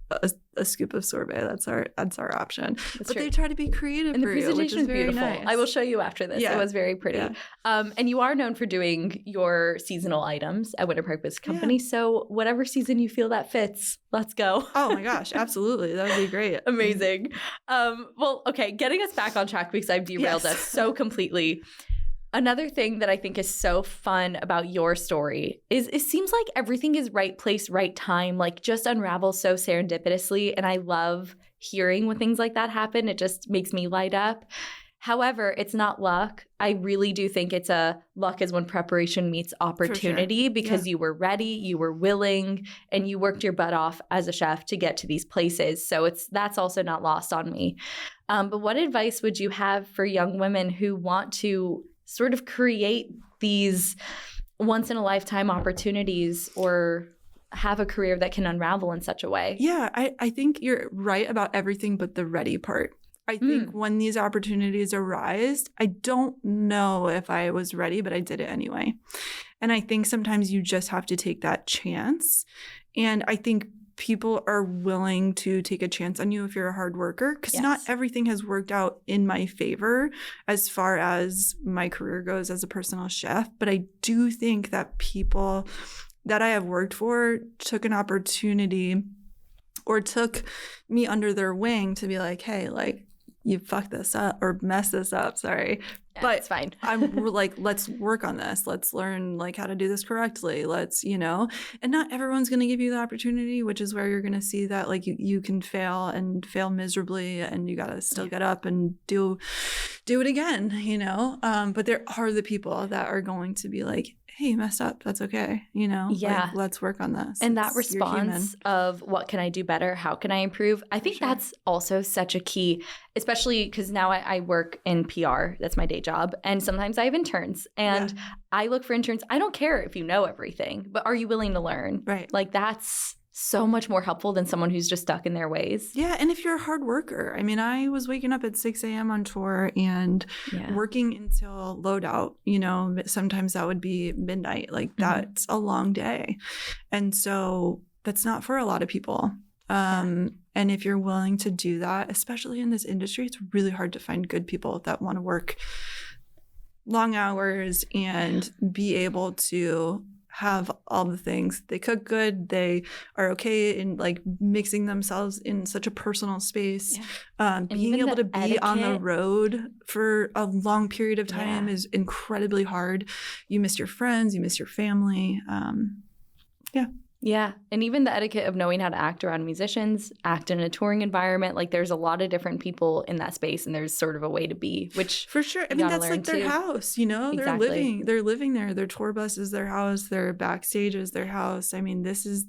a scoop of sorbet. That's our option. But they try to be creative and for you, which is very beautiful. nice. I will show you after this. Yeah. It was very pretty. Yeah. And you are known for doing your seasonal items at Winter Park Biscuit Company. Yeah. So whatever season you feel that fits, let's go. Oh my gosh, absolutely. That would be great. Amazing. Well, okay, getting us back on track because I've derailed us so completely. Another thing that I think is so fun about your story is it seems like everything is right place, right time, like just unravels so serendipitously. And I love hearing when things like that happen. It just makes me light up. However, it's not luck. I really do think it's luck is when preparation meets opportunity because you were ready, you were willing, and you worked your butt off as a chef to get to these places. So that's also not lost on me. But what advice would you have for young women who want to sort of create these once-in-a-lifetime opportunities or have a career that can unravel in such a way? Yeah, I think you're right about everything but the ready part. I think when these opportunities arise, I don't know if I was ready, but I did it anyway. And I think sometimes you just have to take that chance. And I think people are willing to take a chance on you if you're a hard worker, because not everything has worked out in my favor as far as my career goes as a personal chef. But I do think that people that I have worked for took an opportunity or took me under their wing to be like, hey, like, you fucked this up or messed this up, sorry. Yeah, but it's fine. I'm like, let's work on this. Let's learn like how to do this correctly. Let's, and not everyone's going to give you the opportunity, which is where you're going to see that like you can fail and fail miserably and you got to still get up and do it again, but there are the people that are going to be like, hey, you messed up. That's okay. Yeah. Like, let's work on this. And that response of what can I do better? How can I improve? I think that's also such a key, especially because now I work in PR. That's my day job. And sometimes I have interns and I look for interns. I don't care if you know everything, but are you willing to learn? Right. Like that's so much more helpful than someone who's just stuck in their ways. Yeah. And if you're a hard worker, I mean, I was waking up at 6 a.m. on tour and working until loadout, sometimes that would be midnight. Like that's a long day. And so that's not for a lot of people. And if you're willing to do that, especially in this industry, it's really hard to find good people that want to work long hours and be able to have all the things. They cook good. They are okay in like mixing themselves in such a personal space. Being able to be on the road for a long period of time is incredibly hard. You miss your friends. You miss your family. Yeah. And even the etiquette of knowing how to act around musicians, act in a touring environment. Like there's a lot of different people in that space and there's sort of a way to be, which for sure. I mean, that's like their house, you know, exactly. They're living there. Their tour bus is their house. Their backstage is their house. I mean, this is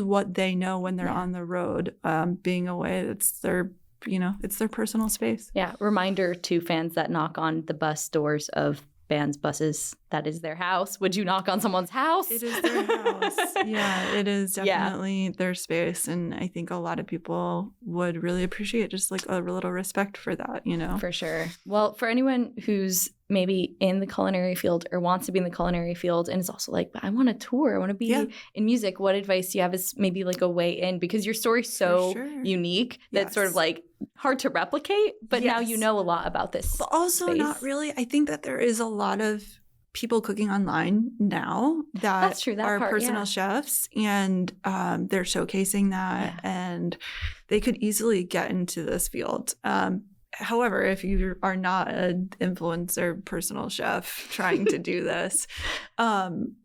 what they know when they're on the road, being away. It's their, you know, it's their personal space. Yeah. Reminder to fans that knock on the bus doors of bands, buses, that is their house. Would you knock on someone's house? It is their house. Yeah, it is definitely their space. And I think a lot of people would really appreciate just like a little respect for that, you know? For sure. Well, for anyone who's maybe in the culinary field or wants to be in the culinary field and is also like, I want to tour, I want to be in music, what advice do you have is maybe like a way in? Because your story's so unique that's sort of like hard to replicate, but now you know a lot about this. But also space. Not really. I think that there is a lot of people cooking online now that are personal chefs, and they're showcasing that, and they could easily get into this field. However, if you are not an influencer personal chef trying to do this,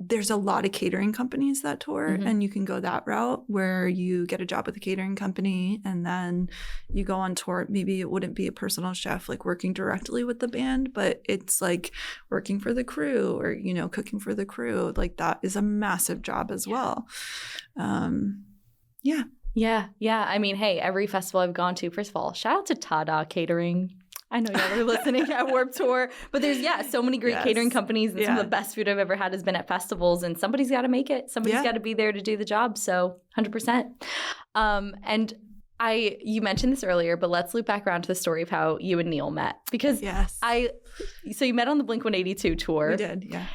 there's a lot of catering companies that tour, and you can go that route where you get a job with a catering company and then you go on tour. Maybe it wouldn't be a personal chef like working directly with the band, but it's like working for the crew or, you know, cooking for the crew. Like that is a massive job as well. Yeah. I mean, hey, every festival I've gone to, first of all, shout out to Tada Catering. I know y'all are listening at Warped Tour, but there's, so many great catering companies, and some of the best food I've ever had has been at festivals, and somebody's got to make it. Somebody's got to be there to do the job. So 100%. And you mentioned this earlier, but let's loop back around to the story of how you and Neil met, because so you met on the Blink-182 tour. We did, yeah.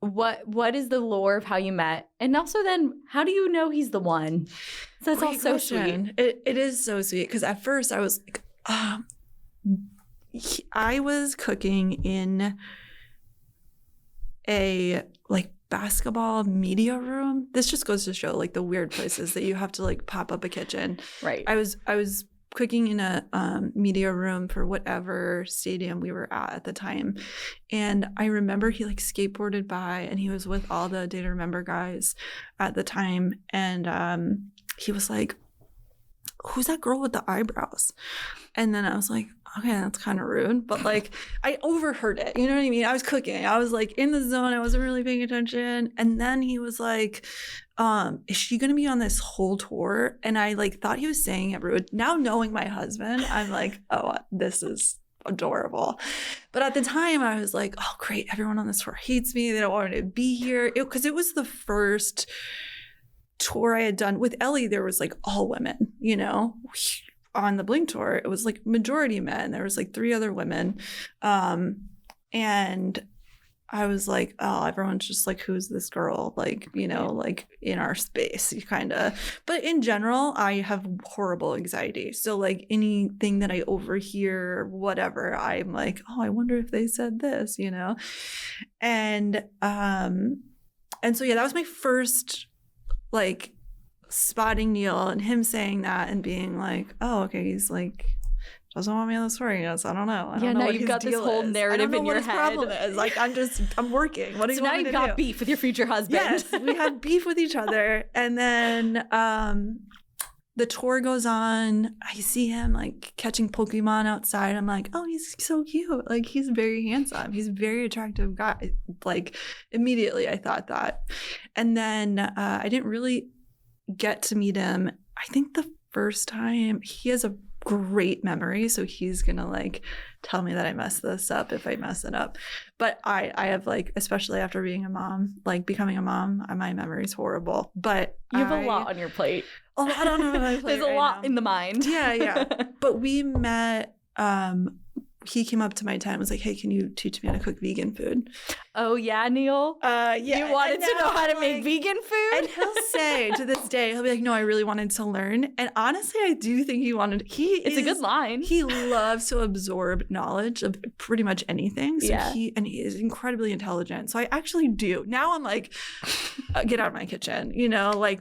What is the lore of how you met? And also then, how do you know he's the one? So that's all so sweet. It is so sweet, because at first I was like, I was cooking in a like basketball media room. This just goes to show like the weird places that you have to like pop up a kitchen. Right. I was cooking in a media room for whatever stadium we were at the time. And I remember he like skateboarded by, and he was with all the Day to Remember guys at the time. And he was like, who's that girl with the eyebrows? And then I was like, okay, that's kind of rude. But like, I overheard it. You know what I mean? I was cooking. I was like in the zone. I wasn't really paying attention. And then he was like, is she going to be on this whole tour? And I like thought he was saying it rude. Now knowing my husband, I'm like, oh, this is adorable. But at the time I was like, oh, great. Everyone on this tour hates me. They don't want me to be here. Because it was the first tour I had done with Ellie. There was like all women, you know. On the Blink tour, it was like majority men. There was like 3 other women. And I was like, oh, everyone's just like, who's this girl? Like, you know, like in our space, you kind of. But in general, I have horrible anxiety. So like anything that I overhear or whatever, I'm like, oh, I wonder if they said this, you know? And so, that was my first like spotting Neil and him saying that and being like, oh, okay, he's like, doesn't want me on the story. Yes, I don't know. I don't know what you've got this whole narrative in your head. Problem is. Like, I'm working. What do you want me to do? So now you've got beef with your future husband. Yes, we have beef with each other. And then the tour goes on. I see him like catching Pokemon outside. I'm like, oh, he's so cute. Like, he's very handsome. He's a very attractive guy. Like, immediately I thought that. And then I didn't really get to meet him. I think the first time. He has a great memory, so he's gonna like tell me that I messed this up if I mess it up. But I have like, especially after being a mom, like becoming a mom, my memory's horrible. But you have a lot on your plate. A lot on my plate. There's a lot in the mind. Yeah. But we met he came up to my tent and was like, hey, can you teach me how to cook vegan food? Oh, yeah, Neil? Yeah. You wanted to know how to make vegan food? And he'll say to this day, he'll be like, no, I really wanted to learn. And honestly, I do think it's a good line. He loves to absorb knowledge of pretty much anything. So he is incredibly intelligent. So I actually do. Now I'm like, get out of my kitchen,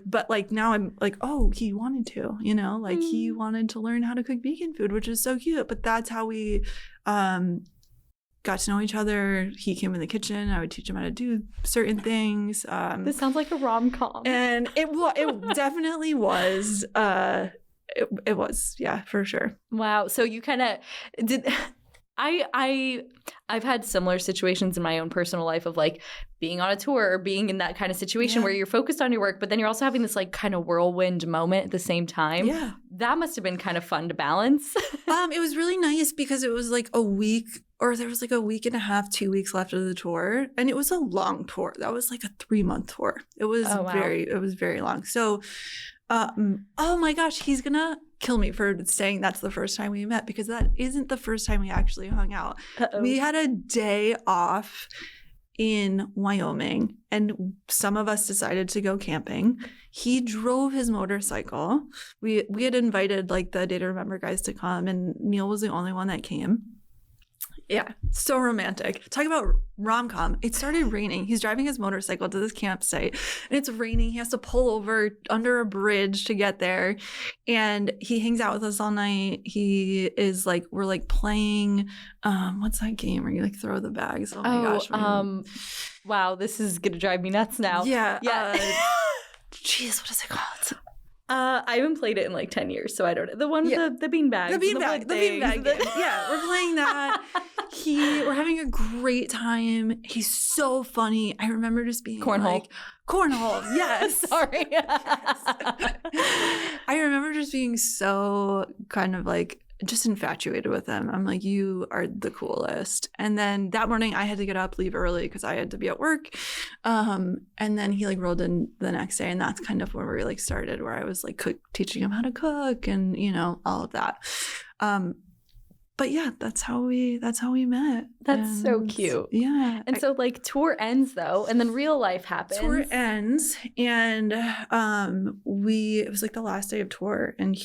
but like now I'm like, oh, he wanted to, like he wanted to learn how to cook vegan food, which is so cute. But that's how we got to know each other. He came in the kitchen. I would teach him how to do certain things. This sounds like a rom-com. And it definitely was. It was, yeah, for sure. Wow. So you kind of did. I've had similar situations in my own personal life of like being on a tour or being in that kind of situation where you're focused on your work, but then you're also having this like kind of whirlwind moment at the same time. Yeah. That must have been kind of fun to balance. It was really nice because it was like a week, or there was like a week and a half, 2 weeks left of the tour. And it was a long tour. That was like a 3-month tour. It was very long. So, oh my gosh, he's gonna kill me for saying that's the first time we met, because that isn't the first time we actually hung out. Uh-oh. We had a day off in Wyoming and some of us decided to go camping. He drove his motorcycle. We had invited like the Day to Remember guys to come, and Neil was the only one that came. Yeah, so romantic. Talk about rom-com. It started raining. He's driving his motorcycle to this campsite and it's raining. He has to pull over under a bridge to get there. And he hangs out with us all night. He is like, we're like playing, what's that game where you like throw the bags? Oh my gosh. Wow, this is going to drive me nuts now. Yeah. Jeez, what is it called? I haven't played it in like 10 years, so I don't know. The one with the beanbags. The beanbag game. Yeah, we're playing that. We're having a great time. He's so funny. I remember just being Cornhole, yes. Sorry. I remember just being so kind of like just infatuated with him. I'm like, you are the coolest. And then that morning I had to get up, leave early because I had to be at work. And then he like rolled in the next day, and that's kind of where we like started, where I was like teaching him how to cook and all of that. But yeah, that's how we met. That's so cute. Yeah. And so like tour ends though, and then real life happens. Tour ends, and it was like the last day of tour, and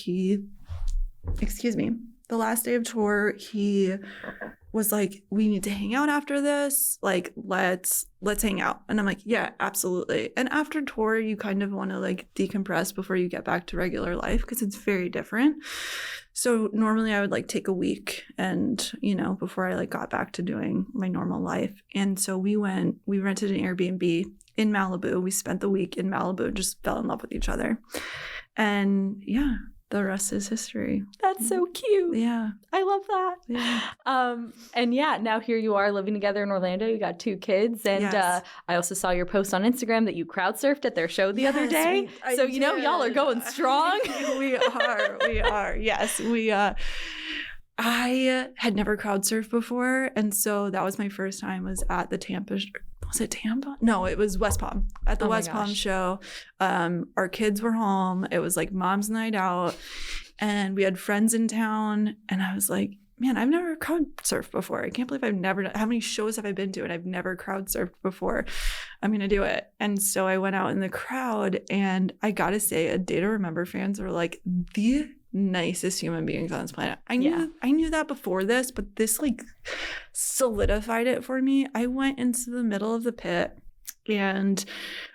the last day of tour, he was like, we need to hang out after this. Like, let's hang out. And I'm like, yeah, absolutely. And after tour, you kind of want to like decompress before you get back to regular life because it's very different. So normally I would like take a week and, before I like got back to doing my normal life. And so we rented an Airbnb in Malibu. We spent the week in Malibu, just fell in love with each other. And yeah. The rest is history. That's so cute. Yeah. I love that. Yeah. And yeah, now here you are living together in Orlando. You got 2 kids. And yes. I also saw your post on Instagram that you crowd surfed at their show the other day. So, y'all are going strong. We are. Yes. I had never crowd surfed before. And so that was my first time was at the Tampa. Was it Tampa? No, it was West Palm. At the West Palm show. Our kids were home. It was like mom's night out. And we had friends in town. And I was like, man, I've never crowd surfed before. I can't believe I've never done. How many shows have I been to? And I've never crowd surfed before. I'm going to do it. And so I went out in the crowd. And I got to say, A Day to Remember fans were like the nicest human beings on this planet. I knew that before this, but this like solidified it for me. I went into the middle of the pit, and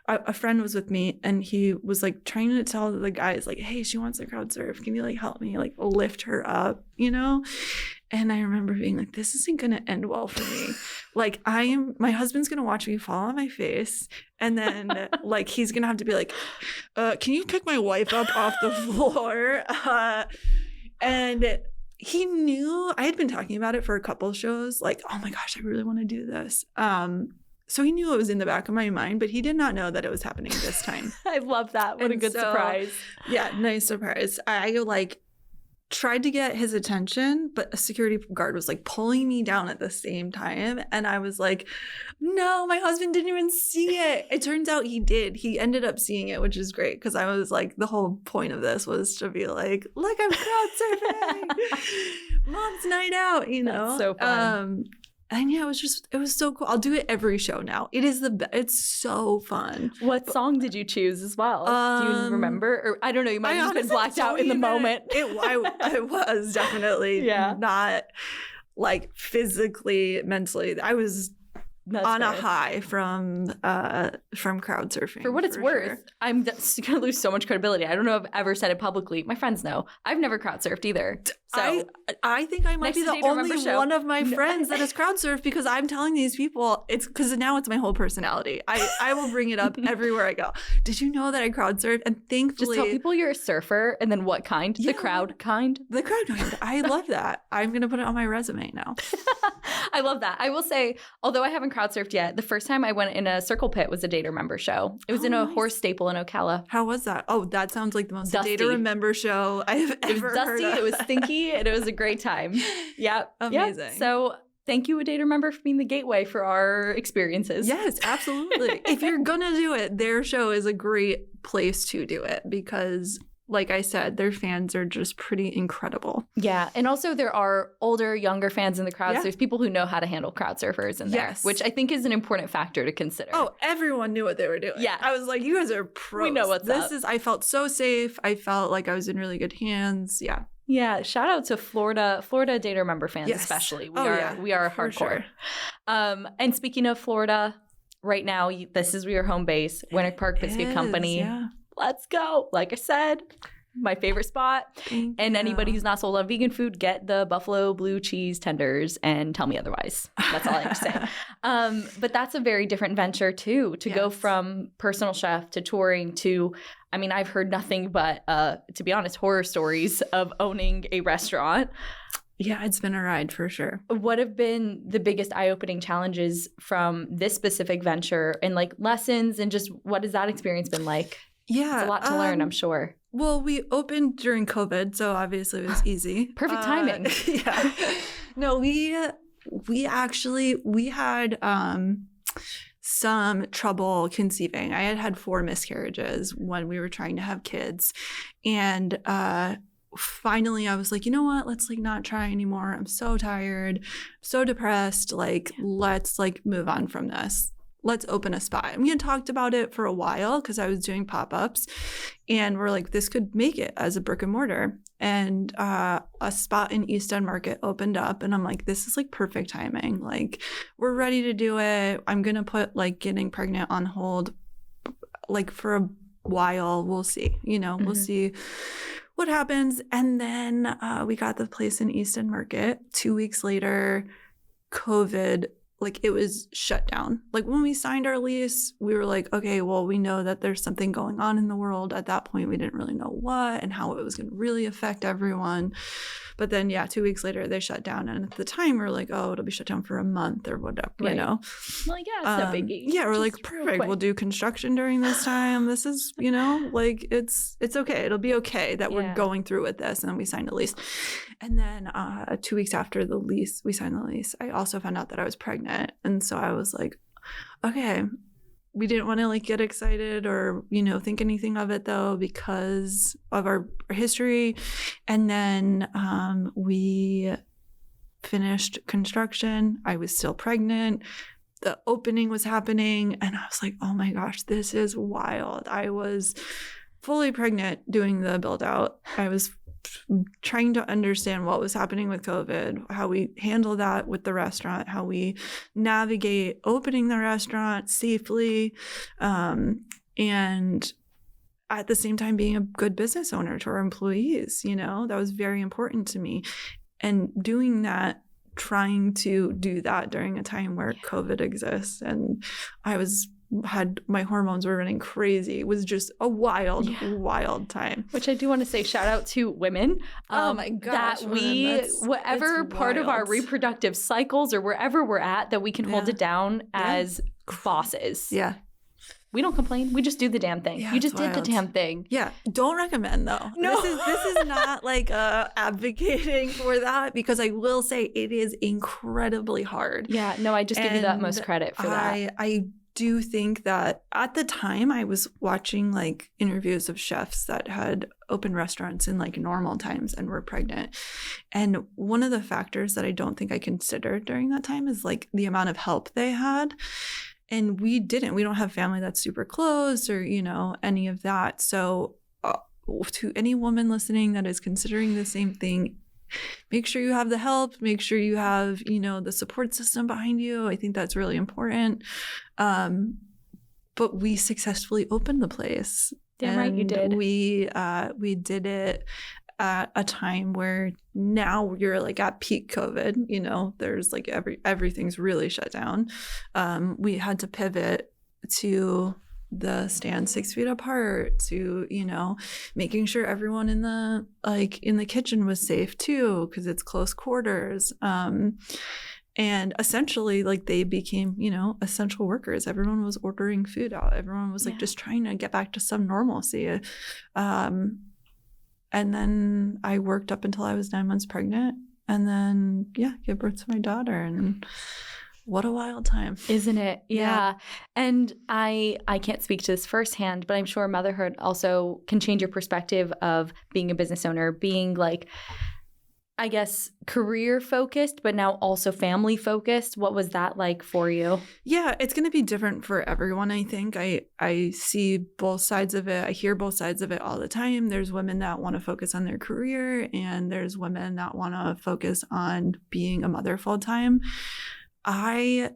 a friend was with me, and he was like trying to tell the guys like, hey, she wants to crowd surf, can you like help me like lift her up, And I remember being like, this isn't gonna end well for me. Like my husband's gonna watch me fall on my face, and then like he's gonna have to be like, can you pick my wife up off the floor? And he knew I had been talking about it for a couple shows, like, oh my gosh, I really want to do this. So he knew it was in the back of my mind, but he did not know that it was happening this time. I love that. What a good surprise. Yeah, nice surprise. I like tried to get his attention, but a security guard was like pulling me down at the same time. And I was like, no, my husband didn't even see it. It turns out he did. He ended up seeing it, which is great because I was like, the whole point of this was to be like, look, I'm crowd surfing. Mom's night out, you know? That's so fun. And yeah, it was so cool. I'll do it every show now. It's so fun. What song did you choose as well? Do you remember? Or I don't know, you might have just been blacked out in the moment. I was definitely not like physically, mentally. I was a high from crowd surfing. For what it's worth, sure. I'm going to lose so much credibility. I don't know if I've ever said it publicly. My friends know. I've never crowd surfed either. So I think I might be the only one of my friends that has crowd surfed because I'm telling these people, it's because now it's my whole personality. I will bring it up everywhere I go. Did you know that I crowd surfed? And thankfully, just tell people you're a surfer and then what kind? Yeah, the crowd kind? The crowd kind. I love that. I'm going to put it on my resume now. I love that. I will say, although I haven't crowd surfed yet, the first time I went in a circle pit was a Day to Remember show. It was in a horse staple in Ocala. How was that? Oh, that sounds like the most Day to Remember show I have ever heard of. It was dusty, it was stinky, and it was a great time. Yep. Amazing. Yep. So thank you, A Day to Remember, for being the gateway for our experiences. Yes, absolutely. If you're going to do it, their show is a great place to do it because, like I said, their fans are just pretty incredible. Yeah. And also there are older, younger fans in the crowd. So there's people who know how to handle crowd surfers in there, which I think is an important factor to consider. Oh, everyone knew what they were doing. Yeah. I was like, you guys are pros. We know what's up. I felt so safe. I felt like I was in really good hands. Yeah. Yeah, shout out to Florida Day to Remember fans, especially. We are hardcore. Sure. And speaking of Florida, right now, this is your home base, Winter Park Biscuit Company. Yeah. Let's go. Like I said, my favorite spot. And anybody who's not sold on vegan food, get the buffalo blue cheese tenders and tell me otherwise. That's all I have to say. But that's a very different venture too, to go from personal chef to touring to, I mean, I've heard nothing but, to be honest, horror stories of owning a restaurant. Yeah, it's been a ride for sure. What have been the biggest eye-opening challenges from this specific venture and like lessons and just what has that experience been like? Yeah. It's a lot to learn, I'm sure. Well, we opened during COVID, so obviously it was easy. Perfect timing. Yeah. No, we had some trouble conceiving. I had 4 miscarriages when we were trying to have kids. And finally I was like, you know what? Let's like not try anymore. I'm so tired, so depressed. Like, let's like move on from this. Let's open a spot. And we had talked about it for a while because I was doing pop-ups and we're like, this could make it as a brick and mortar. And a spot in East End Market opened up and I'm like, this is like perfect timing. Like, we're ready to do it. I'm going to put like getting pregnant on hold like for a while. We'll see, we'll see what happens. And then we got the place in East End Market. 2 weeks later, COVID, like it was shut down. Like when we signed our lease, we were like, okay, well, we know that there's something going on in the world. At that point, we didn't really know what and how it was going to really affect everyone. But then, 2 weeks later, they shut down. And at the time, we were like, oh, it'll be shut down for a month or whatever, Well, yeah, it's no biggie. Yeah, we're like, perfect. We'll do construction during this time. This is, like it's okay. It'll be okay that we're going through with this. And then we signed a lease. And then 2 weeks after we signed the lease, I also found out that I was pregnant. And so I was like, okay. We didn't want to like get excited or, think anything of it though because of our history. And then we finished construction. I was still pregnant. The opening was happening. And I was like, oh my gosh, this is wild. I was fully pregnant doing the build out. I was trying to understand what was happening with COVID, how we handle that with the restaurant, how we navigate opening the restaurant safely, and at the same time being a good business owner to our employees. That was very important to me. And doing that, trying to do that during a time where COVID exists, and my hormones were running crazy. It was just a wild time. Which I do want to say, shout out to women. Oh my gosh. That whatever part of our reproductive cycles or wherever we're at, that we can hold it down as bosses. Yeah. We don't complain. We just do the damn thing. Yeah, you just did the damn thing. Yeah. Don't recommend though. No. This is not like advocating for that, because I will say it is incredibly hard. Yeah. No, I just give you the utmost credit for that. I do think that at the time I was watching like interviews of chefs that had opened restaurants in like normal times and were pregnant. And one of the factors that I don't think I considered during that time is like the amount of help they had. And we don't have family that's super close or, you know, any of that. So to any woman listening that is considering the same thing, make sure you have the help, make sure you have, you know, the support system behind you. I think that's really important. But we successfully opened the place. Damn right you did. We did it at a time where now you're like at peak COVID, you know, there's like everything's really shut down. We had to pivot to the stand 6 feet apart, to, you know, making sure everyone in the kitchen was safe too, because it's close quarters. And essentially, like, they became, you know, essential workers. Everyone was ordering food out. Everyone was like just trying to get back to some normalcy. And then I worked up until I was 9 months pregnant, and then gave birth to my daughter. And what a wild time, isn't it? Yeah. And I can't speak to this firsthand, but I'm sure motherhood also can change your perspective of being a business owner, being like, I guess, career focused, but now also family focused. What was that like for you? Yeah, it's going to be different for everyone, I think. I see both sides of it. I hear both sides of it all the time. There's women that want to focus on their career, and there's women that want to focus on being a mother full time. I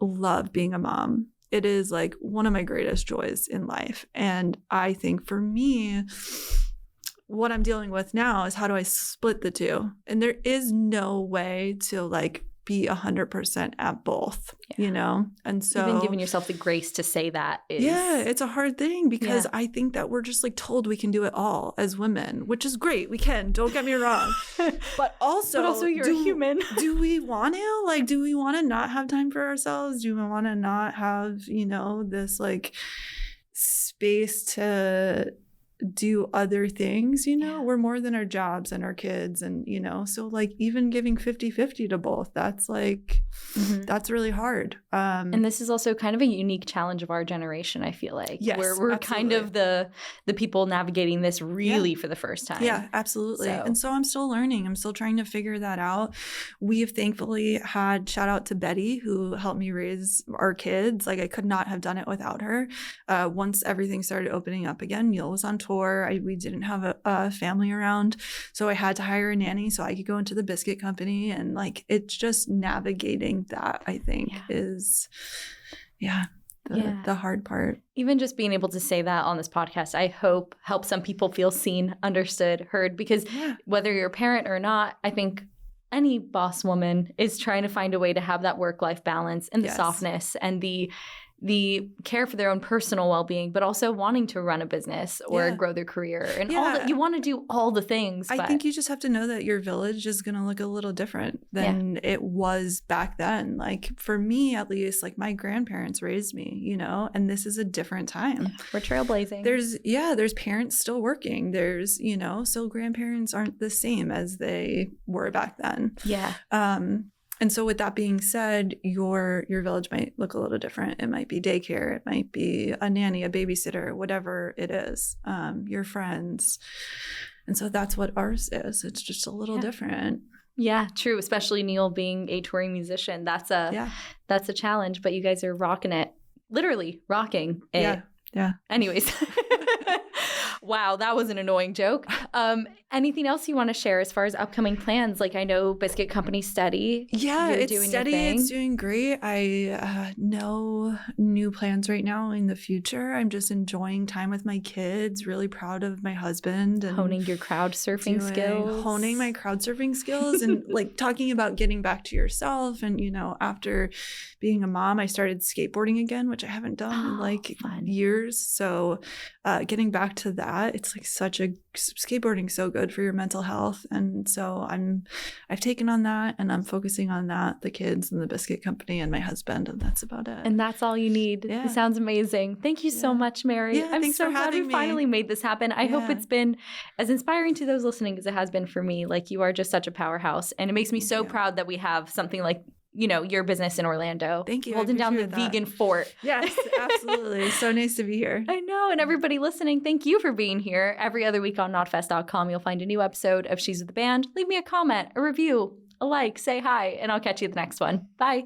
love being a mom. It is like one of my greatest joys in life. And I think for me, what I'm dealing with now is how do I split the two? And there is no way to like be 100% at both, you know? And so even giving yourself the grace to say that is... Yeah, it's a hard thing, because I think that we're just like told we can do it all as women, which is great. We can, don't get me wrong. But also you're a human. Do we want to? Like, do we want to not have time for ourselves? Do we want to not have, you know, this like space to do other things, you know? We're more than our jobs and our kids, and, you know, so like even giving 50-50 to both, that's like that's really hard. And this is also kind of a unique challenge of our generation, I feel like. Yes, we're kind of the people navigating this really for the first time. Yeah, absolutely. And so I'm still learning. I'm still trying to figure that out. We've thankfully had, shout out to Betty, who helped me raise our kids. Like, I could not have done it without her. Once everything started opening up again, Neil was on tour. We didn't have a family around, so I had to hire a nanny so I could go into the biscuit company. And like, it's just navigating that, I think, is the hard part. Even just being able to say that on this podcast, I hope helps some people feel seen, understood, heard, because whether you're a parent or not, I think any boss woman is trying to find a way to have that work-life balance and the softness and the care for their own personal well-being, but also wanting to run a business or grow their career and all that. You want to do all the things. I think you just have to know that your village is going to look a little different than it was back then. Like, for me, at least, like, my grandparents raised me, you know, and this is a different time. We're trailblazing. There's parents still working. There's, you know, so grandparents aren't the same as they were back then. Yeah. And so with that being said, your village might look a little different. It might be daycare. It might be a nanny, a babysitter, whatever it is, your friends. And so that's what ours is. It's just a little different. Yeah, true. Especially Neil being a touring musician. That's a challenge, but you guys are rocking it. Literally rocking it. Yeah. Anyways. Wow, that was an annoying joke. Anything else you want to share as far as upcoming plans? Like, I know Biscuit Company's steady. Yeah, it's steady. It's doing great. I no new plans right now in the future. I'm just enjoying time with my kids, really proud of my husband. And honing your crowd surfing skills. Honing my crowd surfing skills and like talking about getting back to yourself. And, you know, after being a mom, I started skateboarding again, which I haven't done in like years. So getting back to that. that. It's like skateboarding's so good for your mental health. And so I've taken on that, and I'm focusing on that, the kids and the biscuit company and my husband, and that's about it. And that's all you need. Yeah. It sounds amazing. Thank you so much, Mary. Yeah, I'm so glad we finally made this happen. I hope it's been as inspiring to those listening as it has been for me. Like, you are just such a powerhouse, and it makes me so proud that we have something like, you know, your business in Orlando. Thank you. Holding down the vegan fort. Yes, absolutely. So nice to be here. I know. And everybody listening, thank you for being here. Every other week on notfest.com, you'll find a new episode of She's with the Band. Leave me a comment, a review, a like, say hi, and I'll catch you at the next one. Bye.